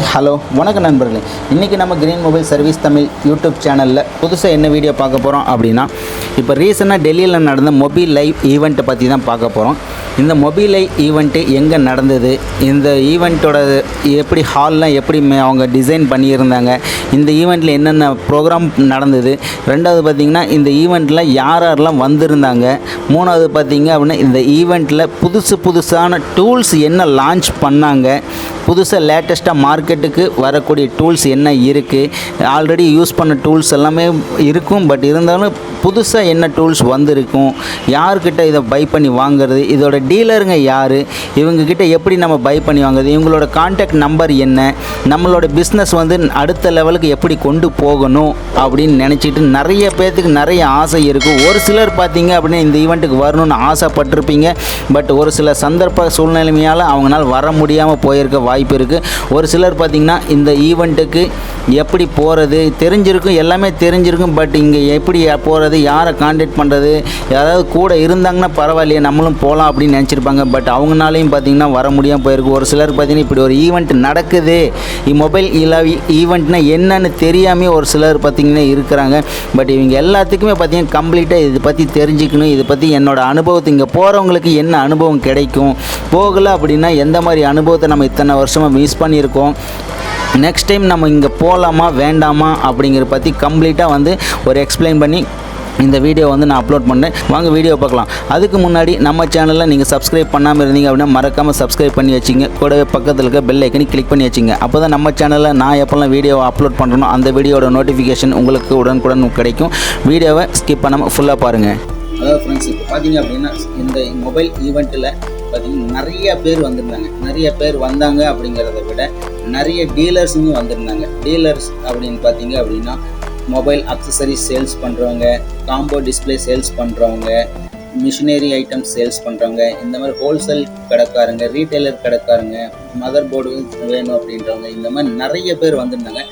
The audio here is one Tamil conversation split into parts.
ஹலோ வணக்கம் நண்பர்களே. இன்றைக்கி நம்ம green mobile service Tamil YouTube சேனலில் புதுசாக என்ன வீடியோ பார்க்க போகிறோம் அப்படின்னா, இப்போ ரீசெண்டாக டெல்லியில் நடந்த மொபைல் லைவ் ஈவெண்ட்டை பற்றி தான் பார்க்க போகிறோம். இந்த மொபைல் லைவ் ஈவெண்ட்டு எங்கே நடந்தது, இந்த ஈவெண்ட்டோட எப்படி ஹால்லாம் எப்படி அவங்க டிசைன் பண்ணியிருந்தாங்க, இந்த ஈவெண்ட்டில் என்னென்ன ப்ரோக்ராம் நடந்தது, ரெண்டாவது பார்த்திங்கன்னா இந்த ஈவெண்ட்டில் யாரெல்லாம் வந்திருந்தாங்க, மூணாவது பார்த்திங்க அப்படின்னா இந்த ஈவெண்ட்டில் புதுசான டூல்ஸ் என்ன லான்ச் பண்ணாங்க, புதுசாக லேட்டஸ்ட்டாக மார்க்கெட்டுக்கு வரக்கூடிய டூல்ஸ் என்ன இருக்குது, ஆல்ரெடி யூஸ் பண்ண டூல்ஸ் எல்லாமே இருக்கும். பட் இருந்தாலும் புதுசாக என்ன டூல்ஸ் வந்திருக்கும், யார்கிட்ட இதை பை பண்ணி வாங்குறது, இதோட டீலருங்க யார், இவங்கக்கிட்ட எப்படி நம்ம பை பண்ணி வாங்குறது, இவங்களோட கான்டாக்ட் நம்பர் என்ன, நம்மளோட பிஸ்னஸ் வந்து அடுத்த லெவலுக்கு எப்படி கொண்டு போகணும் அப்படின்னு நினச்சிட்டு நிறைய பேர்த்துக்கு நிறைய ஆசை இருக்கும். ஒரு சிலர் பார்த்திங்க அப்படின்னா இந்த ஈவெண்ட்டுக்கு வரணும்னு ஆசைப்பட்டிருப்பீங்க. பட் ஒரு சில சந்தர்ப்ப சூழ்நிலைமையால் அவங்களால வர முடியாமல் போயிருக்க வாய்ப்பு இருக்குது. ஒரு சிலர் பார்த்திங்கன்னா இந்த ஈவெண்ட்டுக்கு எப்படி போகிறது தெரிஞ்சிருக்கும், எல்லாமே தெரிஞ்சிருக்கும். பட் இங்கே எப்படி போகிறது, யாரை கான்டாக்ட் பண்ணுறது, யாராவது கூட இருந்தாங்கன்னா பரவாயில்லையே நம்மளும் போகலாம் அப்படின்னு நினச்சிருப்பாங்க. பட் அவங்களாலையும் பார்த்திங்கன்னா வர முடியாமல் போயிருக்கு. ஒரு சிலர் பார்த்திங்கன்னா இப்படி ஒரு ஈவெண்ட் நடக்குது, மொபைல் ஈவெண்ட்னா என்னன்னு தெரியாமல் ஒரு சிலர் பார்த்திங்கன்னா இருக்கிறாங்க. பட் இவங்க எல்லாத்துக்குமே பார்த்திங்கன்னா கம்ப்ளீட்டாக இதை பற்றி தெரிஞ்சுக்கணும். இதை பற்றி என்னோடய அனுபவத்தை, இங்கே போகிறவங்களுக்கு என்ன அனுபவம் கிடைக்கும், போகலை அப்படின்னா எந்த மாதிரி அனுபவத்தை நம்ம இத்தனை வருஷமாக மிஸ் பண்ணியிருக்கோம், நெக்ஸ்ட் டைம் நம்ம இங்கே போகலாமா வேண்டாமா அப்படிங்கிற பற்றி கம்ப்ளீட்டாக வந்து ஒரு எக்ஸ்பிளைன் பண்ணி இந்த வீடியோ வந்து நான் அப்லோட் பண்ணேன். வாங்க வீடியோ பார்க்கலாம். அதுக்கு முன்னாடி நம்ம சேனலில் நீங்கள் சப்ஸ்கிரைப் பண்ணாமல் இருந்தீங்க அப்படின்னா மறக்காமல் சப்ஸ்கிரைப் பண்ணி வச்சிங்க. கூடவே பக்கத்தில் இருக்க பெல் ஐக்கனை கிளிக் பண்ணி வச்சிங்க. அப்போ தான் நம்ம சேனலில் நான் எப்போல்லாம் வீடியோ அப்லோட் பண்ணுறனோ அந்த வீடியோட நோட்டிஃபிகேஷன் உங்களுக்கு உடனுக்குடன் கிடைக்கும். வீடியோவை ஸ்கிப் பண்ணாமல் ஃபுல்லாக பாருங்கள். அதாவது ஃப்ரெண்ட்ஸ், இப்போ பார்த்தீங்க அப்படின்னா இந்த மொபைல் ஈவெண்ட்டில் பார்த்திங்கன்னா நிறைய பேர் வந்திருந்தாங்க. நிறைய பேர் வந்தாங்க அப்படிங்கிறத விட நிறைய டீலர்ஸுங்க வந்திருந்தாங்க. டீலர்ஸ் அப்படின்னு பார்த்தீங்க அப்படின்னா மொபைல் அக்சசரிஸ் சேல்ஸ் பண்ணுறவங்க, காம்போ டிஸ்பிளே சேல்ஸ் பண்ணுறவங்க, மிஷினரி ஐட்டம்ஸ் சேல்ஸ் பண்ணுறவங்க, இந்த மாதிரி ஹோல்சேல் கடைக்காரங்க, ரீட்டைலர் கடைக்காரங்க, மதர் போர்டு வேணும் அப்படின்றவங்க, இந்த மாதிரி நிறைய பேர் வந்திருந்தாங்க.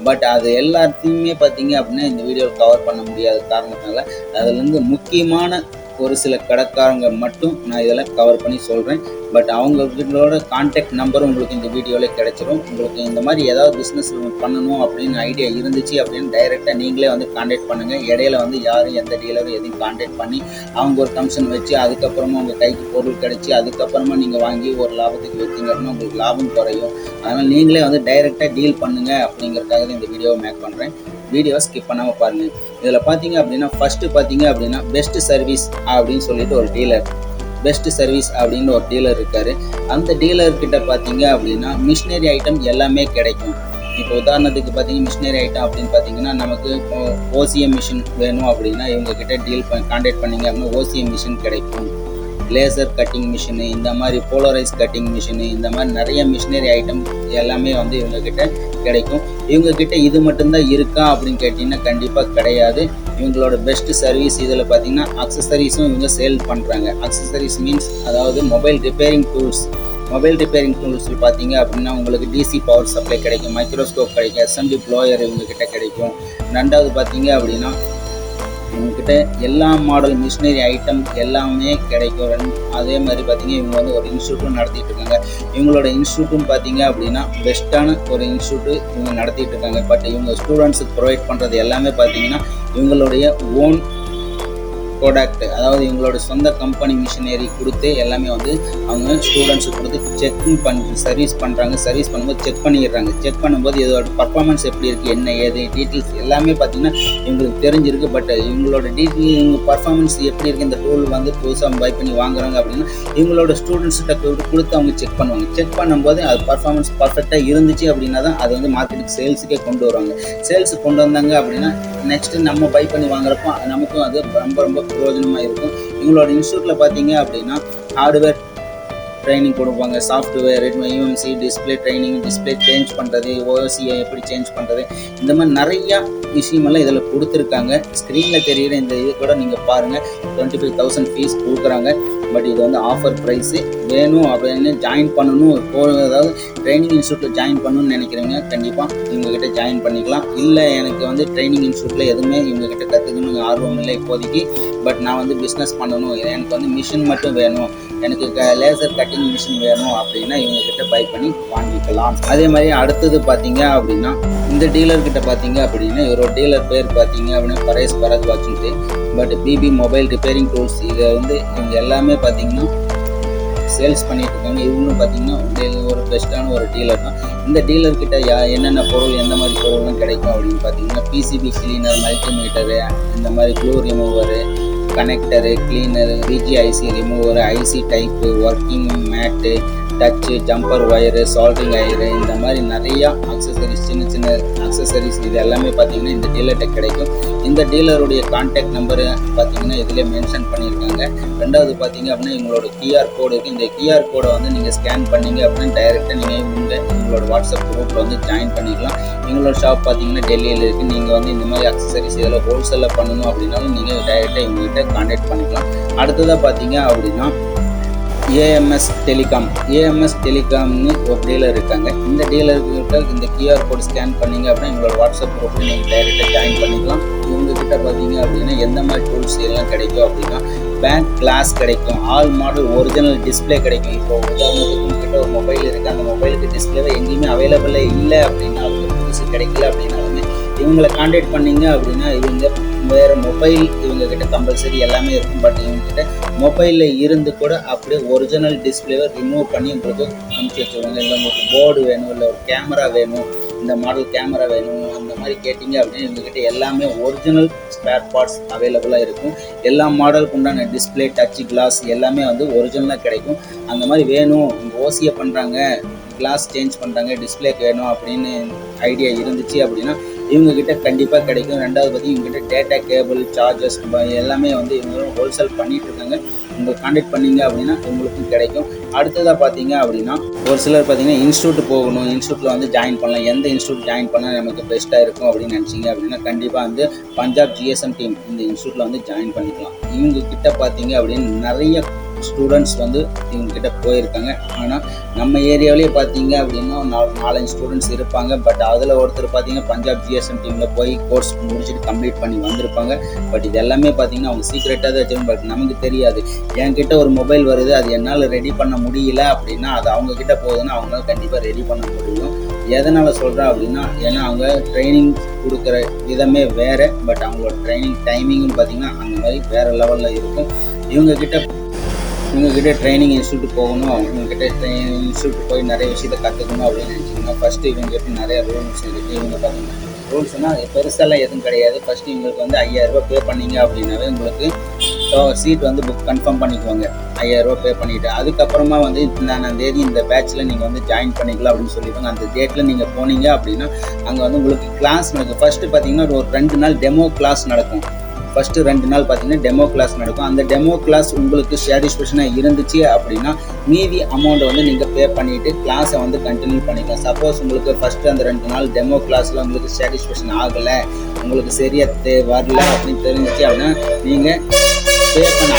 பட் அது எல்லாத்தையுமே பார்த்தீங்க அப்படின்னா இந்த வீடியோவில் கவர் பண்ண முடியாத காரணத்தினால அதுலேருந்து முக்கியமான ஒரு சில கடைக்காரங்க மட்டும் நான் இதெல்லாம் கவர் பண்ணி சொல்கிறேன். பட் அவங்களோட கான்டாக்ட் நம்பரும் உங்களுக்கு இந்த வீடியோவில் கிடைச்சிரும். உங்களுக்கு இந்த மாதிரி ஏதாவது பிஸ்னஸ் பண்ணணும் அப்படின்னு ஐடியா இருந்துச்சு அப்படின்னு டைரெக்டாக நீங்களே வந்து கான்டாக்ட் பண்ணுங்கள். இடையில வந்து யாரும் எந்த டீலரும் எதையும் கான்டாக்ட் பண்ணி அவங்க ஒரு கமிஷன் வச்சு அதுக்கப்புறமா உங்கள் கைக்கு பொருள் கிடச்சி அதுக்கப்புறமா நீங்கள் வாங்கி ஒரு லாபத்துக்கு வைத்தீங்க அப்படின்னா உங்களுக்கு லாபம் குறையும். அதனால் நீங்களே வந்து டைரெக்டாக டீல் பண்ணுங்கள் அப்படிங்கிறதுக்காக இந்த வீடியோவை மேக் பண்ணுறேன். வீடியோவை ஸ்கிப் பண்ணாமல் பாருங்கள். இதில் பார்த்தீங்க அப்படின்னா ஃபஸ்ட்டு பார்த்தீங்க அப்படின்னா பெஸ்ட் சர்வீஸ் அப்படின்னு சொல்லிட்டு ஒரு டீலர், பெஸ்ட் சர்வீஸ் அப்படின்னு ஒரு டீலர் இருக்கார். அந்த டீலர்கிட்ட பார்த்தீங்க அப்படின்னா மிஷினரி ஐட்டம் எல்லாமே கிடைக்கும். இப்போ உதாரணத்துக்கு பார்த்தீங்கன்னா மிஷினரி ஐட்டம் அப்படின்னு பார்த்தீங்கன்னா நமக்கு ஓசிஎம் மிஷின் வேணும் அப்படின்னா இவங்ககிட்ட கான்டாக்ட் பண்ணிங்க அப்படின்னா ஓசிஎம் மிஷின் கிடைக்கும். லேசர் கட்டிங் மிஷினு, இந்த மாதிரி போலரைஸ் கட்டிங் மிஷினு, இந்த மாதிரி நிறைய மிஷினரி ஐட்டம் எல்லாமே வந்து இவங்கக்கிட்ட கிடைக்கும். இவங்கக்கிட்ட இது மட்டும்தான் இருக்கா அப்படின்னு கேட்டிங்கன்னா கண்டிப்பாக கிடையாது. இவங்களோட பெஸ்ட் சர்வீஸ் இதில் பார்த்திங்கன்னா அக்சசரிஸும் இவங்க சேல் பண்ணுறாங்க. அக்சசரிஸ் மீன்ஸ் அதாவது mobile repairing tools. Mobile repairing டூல்ஸில் பார்த்தீங்க அப்படின்னா உங்களுக்கு டிசி பவர் சப்ளை கிடைக்கும், மைக்ரோஸ்கோப் கிடைக்கும், எஸ்எம்டி ப்ளோயர் இவங்கக்கிட்ட கிடைக்கும். ரெண்டாவது பார்த்தீங்க அப்படின்னா இவங்ககிட்ட எல்லா மாடல் மிஷினரி ஐட்டம் எல்லாமே கிடைக்கும். அதே மாதிரி பார்த்தீங்கன்னா இவங்க வந்து ஒரு இன்ஸ்டியூட்டும் நடத்திட்டு இருக்காங்க. இவங்களோட இன்ஸ்டியூட்டும் பார்த்தீங்க அப்படின்னா பெஸ்ட்டான ஒரு இன்ஸ்டியூட்டு இவங்க நடத்திட்டு இருக்காங்க. பட் இவங்க ஸ்டூடெண்ட்ஸுக்கு ப்ரொவைட் பண்ணுறது எல்லாமே பார்த்தீங்கன்னா இவங்களுடைய ஓன் ப்ராடக்ட், அதாவது இவங்களோட சொந்த கம்பெனி மிஷினரி கொடுத்து எல்லாமே வந்து அவங்க ஸ்டூடெண்ட்ஸுக்கு கொடுத்து செக்கிங் பண்ணி சர்வீஸ் பண்ணுறாங்க. சர்வீஸ் பண்ணும்போது செக் பண்ணிடுறாங்க. செக் பண்ணும்போது இதோட பர்ஃபார்மன்ஸ் எப்படி இருக்குது, என்ன ஏது டீட்டெயில்ஸ் எல்லாமே பார்த்திங்கன்னா இவங்களுக்கு தெரிஞ்சிருக்கு. பட் இவங்களோட இவங்க பர்ஃபார்மன்ஸ் எப்படி இருக்குது, இந்த டூல் வந்து புதுசாக பை பண்ணி வாங்குறாங்க அப்படின்னா இவங்களோட ஸ்டூடெண்ட்ஸ்கிட்ட கொடுத்து அவங்க செக் பண்ணுவாங்க. செக் பண்ணும்போது அது பர்ஃபார்மன்ஸ் பர்ஃபெக்டாக இருந்துச்சு அப்படின்னா தான் அது வந்து மார்க்கெட்டுக்கு சேல்ஸுக்கே கொண்டு வருவாங்க. சேல்ஸுக்கு கொண்டு வந்தாங்க அப்படின்னா நெக்ஸ்ட்டு நம்ம பை பண்ணி வாங்குறப்போ நமக்கும் அது ரொம்ப பிரயோஜனமாக இருக்கும். இவங்களோட இன்ஸ்டியூட்டில் பார்த்தீங்க அப்படின்னா ஹார்ட்வேர் ட்ரைனிங் கொடுப்பாங்க, software, UMC, display training, display change பண்ணுறது, ஓஎஸ்சியை எப்படி சேஞ்ச் பண்ணுறது, இந்த மாதிரி நிறையா விஷயமெல்லாம் இதில் கொடுத்துருக்காங்க. ஸ்க்ரீனில் தெரிகிற இந்த இது கூட நீங்கள் பாருங்கள். 25,000 ஃபீஸ் கொடுக்குறாங்க. பட் இது வந்து ஆஃபர் ப்ரைஸு. வேணும் அப்படின்னு ஜாயின் பண்ணணும், அதாவது ட்ரைனிங் இன்ஸ்டியூட்டில் ஜாயின் பண்ணணும்னு நினைக்கிறவங்க கண்டிப்பாக இவங்ககிட்ட ஜாயின் பண்ணிக்கலாம். இல்லை எனக்கு வந்து ட்ரைனிங் இன்ஸ்டியூட்டில் எதுவுமே இவங்ககிட்ட கற்றுக்கணும் ஆர்வம் இல்லை இப்போதைக்கு, பட் நான் வந்து பிஸ்னஸ் பண்ணணும், எனக்கு வந்து மிஷின் மட்டும் வேணும், எனக்கு லேசர் கட்டிங் மிஷின் வேணும் அப்படின்னா இவங்கக்கிட்ட பை பண்ணி வாங்கிக்கலாம். அதே மாதிரி அடுத்தது பார்த்தீங்க அப்படின்னா இந்த டீலர்கிட்ட பார்த்தீங்க அப்படின்னா இவரோட டீலர் பேர் பார்த்தீங்க அப்படின்னா பரேஷ் பரத்வாஜ்ட்டு. But BB mobile repairing tools இதை வந்து இவங்க எல்லாமே பார்த்தீங்கன்னா சேல்ஸ் பண்ணிட்டு இருக்காங்க. இவங்களும் பார்த்தீங்கன்னா ஒரு பெஸ்ட்டான ஒரு டீலர் தான். இந்த டீலர்கிட்ட என்னென்ன பொருள் எந்த மாதிரி பொருள்லாம் கிடைக்கும் அப்படின்னு பார்த்தீங்கன்னா பிசிபி கிளீனர், மல்டிமீட்டரு, இந்த மாதிரி glue remover, connector, cleaner, VGIC remover, IC type, working mat, touch, jumper wire, soldering wire, இந்த மாதிரி நிறையா அக்சசரிஸ், சின்ன சின்ன அக்சசரிஸ் இது எல்லாமே பார்த்தீங்கன்னா இந்த டீலர்கிட்ட கிடைக்கும். இந்த டீலருடைய கான்டாக்ட் நம்பரு பார்த்தீங்கன்னா இதில் மென்ஷன் பண்ணியிருக்காங்க. ரெண்டாவது பார்த்தீங்க அப்படின்னா எங்களோட QR கோடு இருக்குது. இந்த QR கோடை வந்து நீங்கள் ஸ்கேன் பண்ணிங்க அப்படின்னா டைரெக்டாக நீங்கள் உங்களோட வாட்ஸ்அப் குரூப்பில் வந்து ஜாயின் பண்ணிக்கலாம். எங்களோட ஷாப் பார்த்தீங்கன்னா டெல்லியில் இருக்குது. நீங்கள் வந்து இந்த மாதிரி அக்சசரிஸ் இதில் ஹோல்சேலில் பண்ணணும் அப்படின்னாலும் நீங்கள் டைரெக்டாக இவங்ககிட்ட கான்டாக்ட் பண்ணிக்கலாம். அடுத்ததாக பார்த்தீங்க அப்படின்னா AMS டெலிகாம்னு ஒரு டீலர் இருக்காங்க. இந்த டீலர்கிட்ட இந்த QR கோட் ஸ்கேன் பண்ணிங்க அப்படின்னா எங்களோட வாட்ஸ்அப் குரூப்பில் நீங்கள் டைரெக்டாக ஜாயின் பண்ணிக்கலாம். இவங்ககிட்ட பார்த்தீங்க அப்படின்னா எந்த மாதிரி டூல்ஸ் எல்லாம் கிடைக்கும் அப்படின்னா பேக் கிளாஸ் கிடைக்கும், ஆல் மாடல் ஒரிஜினல் டிஸ்பிளே கிடைக்கும். இப்போ உதாரணத்துக்கு உங்ககிட்ட ஒரு மொபைல் இருக்குது, அந்த மொபைலுக்கு டிஸ்பிளேவை எங்கேயுமே அவைலபிளாக இல்லை அப்படின்னா அது புதுசு கிடைக்கல அப்படின்னாலுமே இவங்களை கான்டாக்ட் பண்ணிங்க அப்படின்னா இவங்க வேறு மொபைல் இவங்கக்கிட்ட கம்பல்சரி எல்லாமே இருக்கும். பட் இவங்ககிட்ட மொபைலில் இருந்து கூட அப்படியே ஒரிஜினல் டிஸ்பிளேவை ரிமூவ் பண்ணி உங்களுக்கு அனுப்பிச்சி வச்சுருவாங்க. இல்லை உங்களுக்கு போர்டு வேணும், இல்லை ஒரு கேமரா வேணும், இந்த மாடல் கேமரா வேணும், அந்த மாதிரி கேட்டிங்க அப்படின்னு இவங்ககிட்ட எல்லாமே ஒரிஜினல் ஸ்பேர் பார்ட்ஸ் அவைலபிளாக இருக்கும். எல்லா மாடலுக்கு உண்டான டிஸ்பிளே, டச், கிளாஸ் எல்லாமே வந்து ஒரிஜினலாக கிடைக்கும். அந்த மாதிரி வேணும், ஓசியை பண்ணுறாங்க, கிளாஸ் சேஞ்ச் பண்ணுறாங்க, டிஸ்பிளே வேணும் அப்படின்னு ஐடியா இருந்துச்சு அப்படின்னா இவங்ககிட்ட கண்டிப்பாக கிடைக்கும். ரெண்டாவது பற்றி இவங்ககிட்ட டேட்டா கேபிள், சார்ஜஸ் எல்லாமே வந்து இவங்க ஹோல்சேல் பண்ணிகிட்டு இருக்காங்க. உங்களை கான்டாக்ட் பண்ணிங்க அப்படின்னா உங்களுக்கும் கிடைக்கும். அடுத்ததாக பார்த்தீங்க அப்படின்னா ஒரு சிலர் பார்த்தீங்கன்னா இன்ஸ்டியூட் போகணும், இன்ஸ்டியூட்டில் வந்து ஜாயின் பண்ணலாம், எந்த இன்ஸ்டியூட் ஜாயின் பண்ணால் நமக்கு பெஸ்ட்டாக இருக்கும் அப்படின்னு நினச்சிங்க அப்படின்னா கண்டிப்பாக வந்து பஞ்சாப் GSM டீம் இந்த இன்ஸ்டியூட்டில் வந்து ஜாயின் பண்ணிக்கலாம். இவங்கக்கிட்ட பார்த்தீங்க அப்படின்னு நிறைய ஸ்டூடெண்ட்ஸ் வந்து இவங்ககிட்ட போயிருக்காங்க. ஆனால் நம்ம ஏரியாவிலே பார்த்தீங்க அப்படின்னா 4-5 ஸ்டூடெண்ட்ஸ் இருப்பாங்க. பட் அதில் ஒருத்தர் பார்த்தீங்கன்னா பஞ்சாப் GSM டீமில் போய் கோர்ஸ் முடிச்சுட்டு கம்ப்ளீட் பண்ணி வந்திருப்பாங்க. பட் இது எல்லாமே பார்த்தீங்கன்னா அவங்க சீக்ரெட்டாக தான் வச்சுருப்பாங்க. பட் நமக்கு தெரியாது. என்கிட்ட ஒரு மொபைல் வருது, அது என்னால் ரெடி பண்ண முடியல அப்படின்னா அது அவங்கக்கிட்ட போகுதுன்னா அவங்களால கண்டிப்பாக ரெடி பண்ண முடியும். எதனால் சொல்கிறேன் அப்படின்னா ஏன்னா அவங்க ட்ரைனிங் கொடுக்குற விதமே வேறு. பட் அவங்களோட ட்ரைனிங் டைமிங்கும் பார்த்திங்கன்னா அந்த மாதிரி வேறு லெவலில் இருக்கும். இவங்ககிட்ட ட்ரைனிங் இன்ஸ்டியூட் போகணும், அவங்ககிட்ட ட்ரைனிங் இன்ஸ்டியூட் போய் நிறைய விஷயத்தை கற்றுக்கணும் அப்படின்னு நினச்சிங்கன்னா ஃபஸ்ட்டு இவங்ககிட்ட நிறைய ரூல்ஸ் இருக்குது. இவங்க பார்த்தீங்கன்னா ரூல்ஸ்னால் பெருசாலாம் எதுவும் கிடையாது. ஃபஸ்ட்டு இவங்களுக்கு வந்து 5000 ரூபா பே பண்ணிங்க அப்படின்னாவே உங்களுக்கு சீட் வந்து புக் கன்ஃபார்ம் பண்ணிக்குவாங்க. 5000 ரூபா பே பண்ணிவிட்டு அதுக்கப்புறமா வந்து இந்த தேதி இந்த பேட்சில் நீங்கள் வந்து ஜாயின் பண்ணிக்கலாம் அப்படின்னு சொல்லிடுவாங்க. அந்த டேட்டில் நீங்கள் போனீங்க அப்படின்னா அங்கே வந்து உங்களுக்கு கிளாஸ் நடக்கும். ஃபஸ்ட்டு பார்த்தீங்கன்னா ஒரு 2 நாள் டெமோ கிளாஸ் நடக்கும். ஃபஸ்ட்டு 2 நாள் பார்த்தீங்கன்னா டெமோ கிளாஸ் நடக்கும். அந்த டெமோ கிளாஸ் உங்களுக்கு சாட்டிஸ்ஃபேக்ஷனாக இருந்துச்சு அப்படின்னா மீதி அமௌண்ட்டை வந்து நீங்கள் பே பண்ணிவிட்டு கிளாஸை வந்து கண்டினியூ பண்ணிக்கலாம். சப்போஸ் உங்களுக்கு ஃபஸ்ட்டு அந்த 2 நாள் டெமோ கிளாஸில் உங்களுக்கு சாட்டிஸ்ஃபேக்ஷன் ஆகலை, உங்களுக்கு சரியாக வரல அப்படின்னு தெரிஞ்சிச்சு அப்படின்னா நீங்கள் பே பண்ண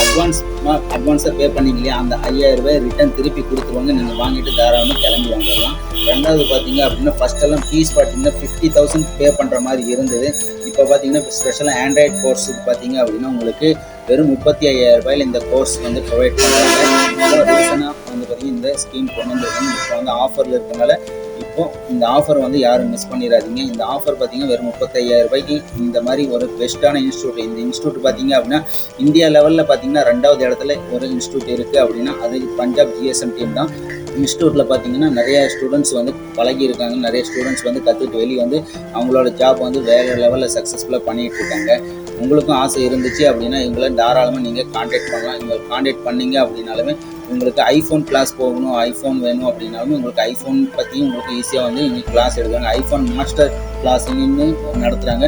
அட்வான்ஸாக பே பண்ணிங்க இல்லையா, அந்த 5000 ரூபாய் ரிட்டன் திருப்பி கொடுத்துருவாங்க. நீங்கள் வாங்கிட்டு தாராளமாக கிளம்பி வந்துடலாம். ரெண்டாவது பார்த்தீங்க அப்படின்னா ஃபஸ்ட்டெல்லாம் ஃபீஸ் பார்த்தீங்கன்னா 50,000 பே பண்ணுற மாதிரி இருந்தது. இப்போ பார்த்தீங்கன்னா ஸ்பெஷலாக ஆண்ட்ராய்ட் கோர்ஸுக்கு பார்த்தீங்க அப்படின்னா உங்களுக்கு வெறும் 35,000 ரூபாயில் இந்த கோர்ஸ் வந்து ப்ரொவைட் பண்ணுறாங்க. இப்போ ரீசனாக வந்து பார்த்தீங்கன்னா இந்த ஸ்கீம் கொண்டு வந்துருக்காங்க. இப்போ வந்து ஆஃபரில் இருக்கனால இப்போது இந்த ஆஃபர் வந்து யாரும் மிஸ் பண்ணிடாதீங்க. இந்த ஆஃபர் பார்த்தீங்கன்னா வெறும் 35,000 ரூபாய்க்கு இந்த மாதிரி ஒரு பெஸ்ட்டான இன்ஸ்டியூட். இந்த இன்ஸ்டியூட் பார்த்தீங்க அப்படின்னா இந்தியா லெவலில் பார்த்தீங்கன்னா 2வது இடத்துல ஒரு இன்ஸ்டியூட் இருக்குது அப்படின்னா அது பஞ்சாப் GSM டீம் தான். இன்ஸ்டியூட்டில் பார்த்தீங்கன்னா நிறைய ஸ்டூடெண்ட்ஸ் வந்து பழகியிருக்காங்க. நிறைய ஸ்டூடெண்ட்ஸ் வந்து கற்றுட்டு வெளியே வந்து அவங்களோட ஜாப் வந்து வேறு லெவலில் சக்ஸஸ்ஃபுல்லாக பண்ணிகிட்டு இருக்காங்க. உங்களுக்கும் ஆசை இருந்துச்சு அப்படின்னா இவங்களை தாராளமாக நீங்கள் கான்டாக்ட் பண்ணலாம். இவங்களை கான்டாக்ட் பண்ணிங்க அப்படின்னாலுமே உங்களுக்கு ஐஃபோன் கிளாஸ் போகணும், ஐஃபோன் வேணும் அப்படின்னாலுமே உங்களுக்கு ஐஃபோன் பற்றி உங்களுக்கு ஈஸியாக வந்து இங்கே கிளாஸ் எடுக்கிறாங்க. ஐஃபோன் மாஸ்டர் கிளாஸிங்னு நடத்துகிறாங்க.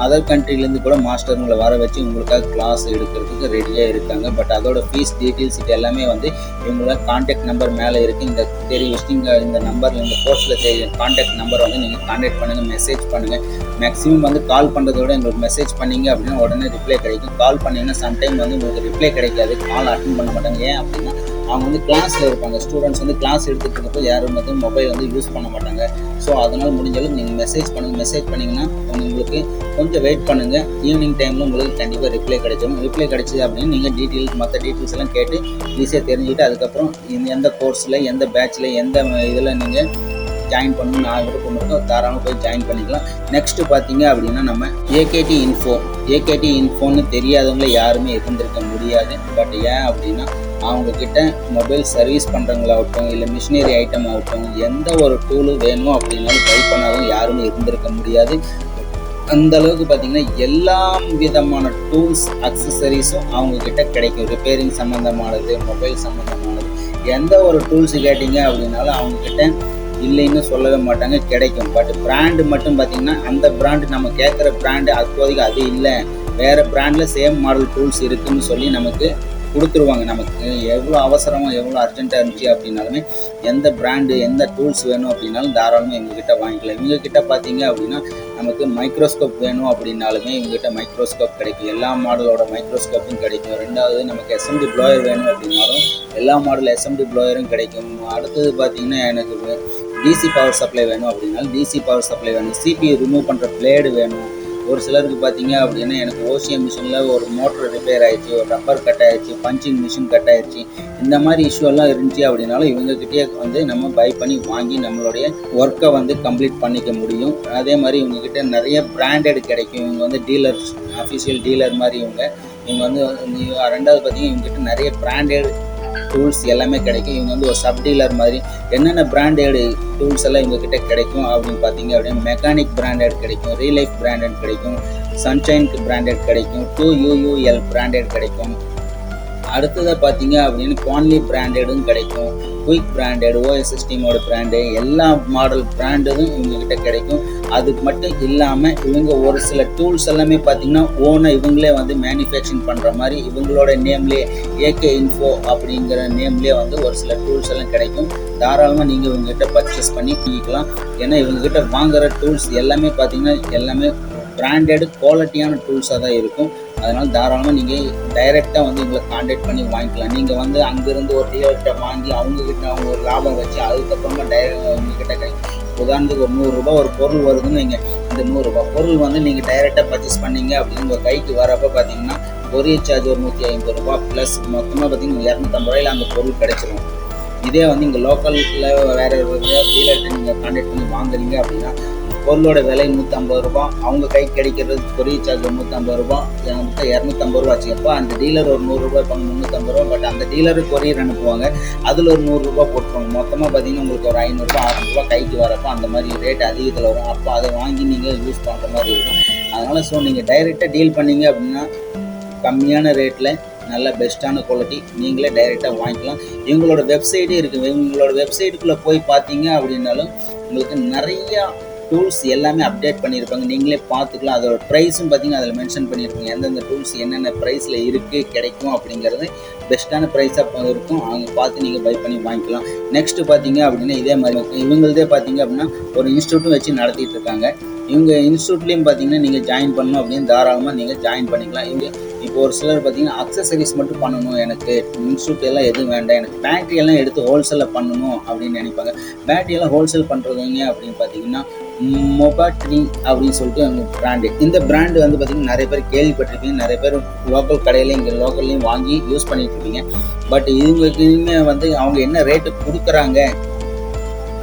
அதர் கண்ட்ரிலேருந்து கூட மாஸ்டருங்களை வர வச்சு உங்களுக்காக கிளாஸ் எடுக்கிறதுக்கு ரெடியாக இருக்காங்க. பட் அதோட ஃபீஸ் டீட்டெயில்ஸ் இது எல்லாமே வந்து இவங்களோட கான்டாக்ட் நம்பர் மேலே இருக்குது. இந்த வச்சுட்டு இந்த நம்பரில் இந்த கோர்ஸில் கான்டாக்ட் நம்பர் வந்து நீங்கள் கான்டாக்ட் பண்ணுங்கள், மெசேஜ் பண்ணுங்கள். மேக்ஸிமம் வந்து கால் பண்ணுறத விட எங்களுக்கு மெசேஜ் பண்ணிங்க அப்படின்னா உடனே ரிப்ளை கிடைக்கும். கால் பண்ணிங்கன்னா சம்டைம் வந்து உங்களுக்கு ரிப்ளை கிடைக்காது, கால் அட்டன் பண்ண மாட்டாங்க. ஏன் அப்படின்னா அவங்க வந்து கிளாஸில் இருப்பாங்க. ஸ்டூடெண்ட்ஸ் வந்து கிளாஸ் எடுத்துகிட்டு இருக்கப்போ யாரும் வந்து மொபைல் வந்து யூஸ் பண்ண மாட்டாங்க. ஸோ அதனால் முடிஞ்ச அளவுக்கு நீங்கள் மெசேஜ் பண்ணுங்கள். மெசேஜ் பண்ணிங்கன்னா உங்களுக்கு கொஞ்சம் வெயிட் பண்ணுங்கள். ஈவினிங் டைமில் உங்களுக்கு கண்டிப்பாக ரிப்ளை கிடைச்சிடும். ரிப்ளை கிடைச்சிது அப்படின்னு நீங்கள் மற்ற டீட்டெயில்ஸ் எல்லாம் கேட்டு ஈஸியாக தெரிஞ்சுக்கிட்டு அதுக்கப்புறம் எந்த கோர்ஸில், எந்த பேட்சில், எந்த இதில் நீங்கள் ஜாயின் பண்ணணும்னு நான் விருப்பம் இருக்கோம், தாராளமாக போய் ஜாயின் பண்ணிக்கலாம். நெக்ஸ்ட்டு பார்த்தீங்க அப்படின்னா நம்ம ஏகேடி இன்ஃபோன்னு தெரியாதவங்கள யாருமே இருந்திருக்க முடியாது. பட் ஏன் அப்படின்னா அவங்கக்கிட்ட மொபைல் சர்வீஸ் பண்ணுறவங்களாகட்டும் இல்லை மிஷினரி ஐட்டம் ஆகட்டும் எந்த ஒரு டூலு வேணும் அப்படின்னாலும் ட்ரை பண்ணாதவங்க யாருமே இருந்திருக்க முடியாது. அந்த அளவுக்கு பார்த்திங்கன்னா எல்லா விதமான டூல்ஸ் அக்சசரிஸும் அவங்கக்கிட்ட கிடைக்கும். ரிப்பேரிங் சம்மந்தமானது, மொபைல் சம்மந்தமானது, எந்த ஒரு டூல்ஸ் கேட்டிங்க அப்படின்னாலும் அவங்கக்கிட்ட இல்லைன்னு சொல்லவே மாட்டாங்க, கிடைக்கும். பட் பிராண்டு மட்டும் பார்த்திங்கன்னா அந்த பிராண்டு நம்ம கேட்குற பிராண்டு அப்போதைக்கு அது இல்லை, வேறு பிராண்டில் சேம் மாடல் டூல்ஸ் இருக்குதுன்னு சொல்லி நமக்கு கொடுத்துருவாங்க. நமக்கு எவ்வளோ அவசரமாக எவ்வளோ அர்ஜென்ட்டாக இருந்துச்சு அப்படின்னாலுமே எந்த பிராண்டு எந்த டூல்ஸ் வேணும் அப்படின்னாலும் தாராளமாக எங்ககிட்ட வாங்கிக்கலாம். இவங்ககிட்ட பார்த்தீங்க அப்படின்னா நமக்கு மைக்ரோஸ்கோப் வேணும் அப்படின்னாலுமே இவங்ககிட்ட மைக்ரோஸ்கோப் கிடைக்கும். எல்லா மாடலோட மைக்ரோஸ்கோப்பும் கிடைக்கும். ரெண்டாவது நமக்கு எஸ்எம்டி ப்ளோயர் வேணும் அப்படின்னாலும் எல்லா மாடல் எஸ்எம்டி ப்ளோயரும் கிடைக்கும். அடுத்தது பார்த்திங்கன்னா எனக்கு டிசி பவர் சப்ளை வேணும் அப்படின்னாலும் டிசி பவர் சப்ளை வேணும். சிபியூ ரிமூவ் பண்ணுற பிளேடு வேணும். ஒரு சிலருக்கு பார்த்தீங்க அப்படின்னா எனக்கு ஓசிஎம் மிஷினில் ஒரு மோட்டர் ரிப்பேர் ஆகிடுச்சு, ஒரு ரப்பர் கட் ஆகிடுச்சு, பஞ்சிங் மிஷின் கட் ஆகிடுச்சு, இந்த மாதிரி இஷ்யூலாம் இருந்துச்சு அப்படின்னாலும் இவங்ககிட்டயே வந்து நம்ம பை பண்ணி வாங்கி நம்மளுடைய ஒர்க்கை வந்து கம்ப்ளீட் பண்ணிக்க முடியும். அதே மாதிரி இவங்ககிட்ட நிறைய பிராண்டட் கிடைக்கும். இவங்க வந்து டீலர், அஃபிஷியல் டீலர் மாதிரி இவங்க வந்து ரெண்டாவது பார்த்தீங்கன்னா இவங்ககிட்ட நிறைய பிராண்டட் டூல்ஸ் எல்லாமே கிடைக்கும். இவங்க வந்து ஒரு சப் டீலர் மாதிரி. என்னென்ன பிராண்டட் டூல்ஸ் எல்லாம் இவங்ககிட்ட கிடைக்கும் அப்படின்னு பார்த்தீங்க அப்படின்னா மெக்கானிக் பிராண்டட் கிடைக்கும், ரீலைஃப் பிராண்டட் கிடைக்கும், சன்ஷைனுக்கு பிராண்டட் கிடைக்கும், 2UUL பிராண்டட் கிடைக்கும். அடுத்ததாக பார்த்தீங்க அப்படின்னு குவான்லி பிராண்டடும் கிடைக்கும், குயிக் பிராண்டட், OSS டீமோட பிராண்டு, எல்லா மாடல் பிராண்டடும் இவங்ககிட்ட கிடைக்கும். அதுக்கு மட்டும் இல்லாமல் இவங்க ஒரு சில டூல்ஸ் எல்லாமே பார்த்திங்கன்னா ஓனாக இவங்களே வந்து மேனுஃபேக்சரிங் பண்ணுற மாதிரி இவங்களோட நேம்லேயே ஏகே இன்ஃபோ அப்படிங்கிற நேம்லேயே வந்து ஒரு சில டூல்ஸ் எல்லாம் கிடைக்கும். தாராளமாக நீங்கள் இவங்ககிட்ட பர்ச்சேஸ் பண்ணி வாங்கிக்கலாம். ஏன்னா இவங்ககிட்ட வாங்குகிற டூல்ஸ் எல்லாமே பார்த்திங்கன்னா எல்லாமே பிராண்டட் குவாலிட்டியான டூல்ஸாக தான் இருக்கும். அதனால் தாராளமாக நீங்கள் டைரெக்டாக வந்து எங்களை கான்டாக்ட் பண்ணி வாங்கிக்கலாம். நீங்கள் வந்து அங்கேருந்து ஒரு டீலர்கிட்ட வாங்கி அவங்கக்கிட்ட அவங்க ஒரு லாபம் வச்சு அதுக்கப்புறமா உங்ககிட்ட கிடைக்கும். உதாரணத்துக்கு ஒரு 100 ரூபா ஒரு பொருள் வருதுன்னு நீங்கள் இந்த 100 ரூபா பொருள் வந்து நீங்கள் டைரெக்டாக பர்ச்சேஸ் பண்ணீங்க அப்படின்னு உங்கள் கைக்கு வரப்போ பார்த்தீங்கன்னா கொரியர் சார்ஜ் ஒரு 150 ரூபா ப்ளஸ் மொத்தமாக பார்த்தீங்கன்னா 250 ரூபாயில் அந்த பொருள் கிடைச்சிடும். இதே வந்து இங்கே லோக்கலில் வேறு டீலர்கிட்ட நீங்கள் கான்டாக்ட் பண்ணி வாங்குறீங்க அப்படின்னா பொருளோட விலை 150 ரூபா, அவங்க கை கிடைக்கிறது கொரியர் சார்ஜ் 150 ரூபா, என்கிட்ட 250 ரூபா வச்சுக்கப்போ அந்த டீலர் ஒரு 100 ரூபாய் இருப்பாங்க, 350 ரூபா. பட் அந்த டீலருக்கு கொரியர் அனுப்புவாங்க, அதில் ஒரு 100 ரூபா போட்டுருவாங்க. மொத்தமாக பார்த்தீங்கன்னா உங்களுக்கு ஒரு 500 ரூபா 600 ரூபா கைக்கு வரப்போ அந்த மாதிரி ரேட் அதிகத்தில் வரும். அப்போ அதை வாங்கி நீங்கள் யூஸ் பண்ணுற மாதிரி இருக்கும். அதனால் ஸோ நீங்கள் டைரெக்டாக டீல் பண்ணீங்க அப்படின்னா கம்மியான ரேட்டில் நல்ல பெஸ்ட்டான குவாலிட்டி நீங்களே டைரெக்டாக வாங்கிக்கலாம். இவங்களோட வெப்சைட்டே இருக்குது. இவங்களோட வெப்சைட்டுக்குள்ளே போய் பார்த்தீங்க அப்படின்னாலும் உங்களுக்கு நிறையா டூல்ஸ் எல்லாமே அப்டேட் பண்ணியிருப்பாங்க, நீங்களே பார்த்துக்கலாம். அதோட ப்ரைஸும் பார்த்தீங்கன்னா அதில் மென்ஷன் பண்ணியிருப்பாங்க, எந்தெந்த டூல்ஸ் என்னென்ன ப்ரைஸில் இருக்குது கிடைக்கும் அப்படிங்கிறது பெஸ்ட்டான ப்ரைஸாக இருக்கும். அவங்க பார்த்து நீங்கள் பை பண்ணி வாங்கிக்கலாம். நெக்ஸ்ட்டு பார்த்தீங்க அப்படின்னா இதே மாதிரி இவங்களதே பார்த்தீங்க அப்படின்னா ஒரு இன்ஸ்டியூட்டும் வச்சு நடத்திட்டு இருக்காங்க. இவங்க இன்ஸ்டியூட்லேயும் பார்த்தீங்கன்னா நீங்கள் ஜாயின் பண்ணணும் அப்படின்னு தாராளமாக நீங்கள் ஜாயின் பண்ணிக்கலாம். இவங்க இப்போ ஒரு சிலர் பார்த்தீங்கன்னா அக்சசரிஸ் மட்டும் பண்ணணும், எனக்கு இன்ஸ்டியூட் எல்லாம் எதுவும் வேண்டாம், எனக்கு பேட்டரி எல்லாம் எடுத்து ஹோல்சேலில் பண்ணணும் அப்படின்னு நினைப்பாங்க. பேட்டரி எல்லாம் ஹோல்சேல் பண்ணுறவங்க அப்படின்னு பார்த்தீங்கன்னா மொபாட்ரி அப்படின்னு சொல்லிட்டு அவங்க பிராண்டு. இந்த பிராண்டு வந்து பார்த்திங்கன்னா நிறைய பேர் கேள்விப்பட்டிருப்பீங்க, நிறைய பேர் லோக்கல் கடையில் இங்கே லோக்கல்லையும் வாங்கி யூஸ் பண்ணிகிட்டு இருப்பீங்க. பட் இவங்களுக்குமே வந்து அவங்க என்ன ரேட்டு கொடுக்குறாங்க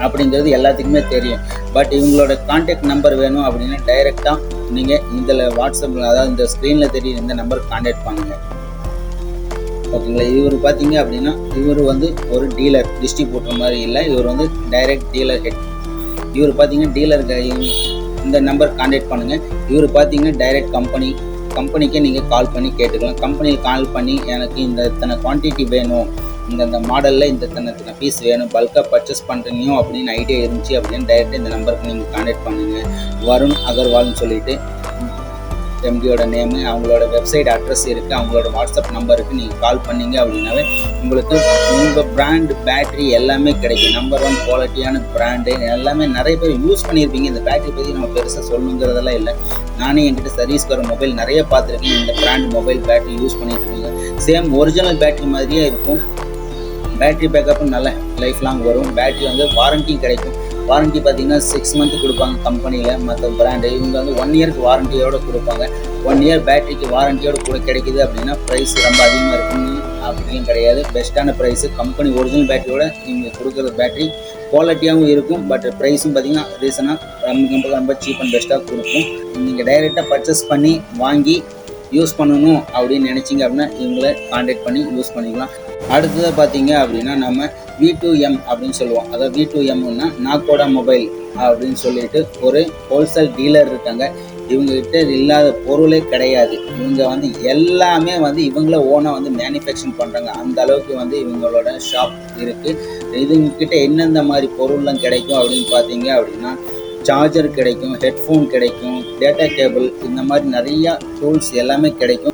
அப்படிங்கிறது எல்லாத்துக்குமே தெரியும். பட் இவங்களோட கான்டாக்ட் நம்பர் வேணும் அப்படின்னா டைரெக்டாக நீங்கள் இதில் வாட்ஸ்அப்பில், அதாவது இந்த ஸ்க்ரீனில் தெரியும் இந்த நம்பருக்கு கான்டாக்ட் பண்ணுங்கள். ஓகேங்களா. இவர் பார்த்தீங்க அப்படின்னா இவர் வந்து ஒரு டீலர், டிஸ்ட்ரிபியூட்டர் மாதிரி இல்லை, இவர் வந்து டைரக்ட் டீலர் ஹெட். இவர் பார்த்தீங்கன்னா டீலர் இந்த நம்பர் கான்டாக்ட் பண்ணுங்கள். இவர் பார்த்தீங்கன்னா டைரக்ட் கம்பெனிக்கே நீங்கள் கால் பண்ணி கேட்டுக்கலாம். கம்பெனிக்கு கால் பண்ணி எனக்கு இந்த இத்தனை குவான்டிட்டி வேணும், இந்த மாடலில் இந்த இத்தனை பீஸ் வேணும், பல்காக பர்ச்சேஸ் பண்ணுறீங்க அப்படின்னு ஐடியா இருந்துச்சு அப்படின்னு டைரெக்டாக இந்த நம்பருக்கு நீங்கள் கான்டாக்ட் பண்ணுங்கள். வருண் அகர்வால்னு சொல்லிட்டு எம்டியோட நேமு, அவங்களோட வெப்சைட் அட்ரஸ் இருக்குது, அவங்களோட வாட்ஸ்அப் நம்பருக்கு நீங்கள் கால் பண்ணிங்க அப்படின்னாவே உங்களுக்கு உங்கள் பிராண்டு பேட்ரி எல்லாமே கிடைக்கும். நம்பர் 1 குவாலிட்டியான பிராண்டு எல்லாமே நிறைய பேர் யூஸ் பண்ணியிருப்பீங்க. இந்த பேட்டரி பற்றி நம்ம பெருசாக சொல்லணுங்கிறதெல்லாம் இல்லை. நானே என்கிட்ட சர்வீஸ் வர மொபைல் நிறைய பார்த்துருக்கேன். இந்த பிராண்ட் மொபைல் பேட்டரி யூஸ் பண்ணிட்டு இருக்கீங்க. சேம் ஒரிஜினல் பேட்டரி மாதிரியே இருக்கும். பேட்ரி பேக்கப்பும் நல்ல லைஃப் லாங் வரும். பேட்ரி வந்து வாரண்ட்டி கிடைக்கும். வாரண்ட்டி பார்த்தீங்கன்னா 6 மந்த் கொடுப்பாங்க கம்பெனியில். மற்ற பிராண்டு இவங்க வந்து 1 இயருக்கு வாரண்ட்டியோடு கொடுப்பாங்க. 1 இயர் பேட்டரிக்கு வாரண்ட்டியோடு கூட கிடைக்குது அப்படின்னா ப்ரைஸ் ரொம்ப அதிகமாக இருக்குன்னு அப்படியும் கிடையாது. பெஸ்ட்டான ப்ரைஸு கம்பெனி ஒரிஜினல் பேட்டரியோட நீங்கள் கொடுக்குற பேட்டரி குவாலிட்டியாகவும் இருக்கும். பட் ப்ரைஸும் பார்த்தீங்கன்னா ரீசனாக ரொம்ப சீப் அண்ட் பெஸ்ட்டாக கொடுக்கும். நீங்கள் டைரெக்டாக பர்ச்சேஸ் பண்ணி வாங்கி யூஸ் பண்ணணும் அப்படின்னு நினச்சிங்க அப்படின்னா இவங்களை கான்டாக்ட் பண்ணி யூஸ் பண்ணிக்கலாம். அடுத்தது பார்த்தீங்க அப்படின்னா நம்ம V2M அப்படின்னு சொல்லுவோம். அதாவது V2Mன்னா நாகோடா மொபைல் அப்படின்னு சொல்லிட்டு ஒரு ஹோல்சேல் டீலர் இருக்காங்க. இவங்ககிட்ட இல்லாத பொருளே கிடையாது. இவங்க வந்து எல்லாமே வந்து இவங்கள ஓனாக வந்து மேனுஃபேக்சரிங் பண்ணுறாங்க. அந்த அளவுக்கு வந்து இவங்களோட ஷாப் இருக்குது. இதுங்கிட்ட எந்தெந்த மாதிரி பொருள்லாம் கிடைக்கும் அப்படின்னு பார்த்தீங்க அப்படின்னா சார்ஜர் கிடைக்கும், ஹெட்ஃபோன் கிடைக்கும், டேட்டா கேபிள், இந்த மாதிரி நிறையா டூல்ஸ் எல்லாமே கிடைக்கும்.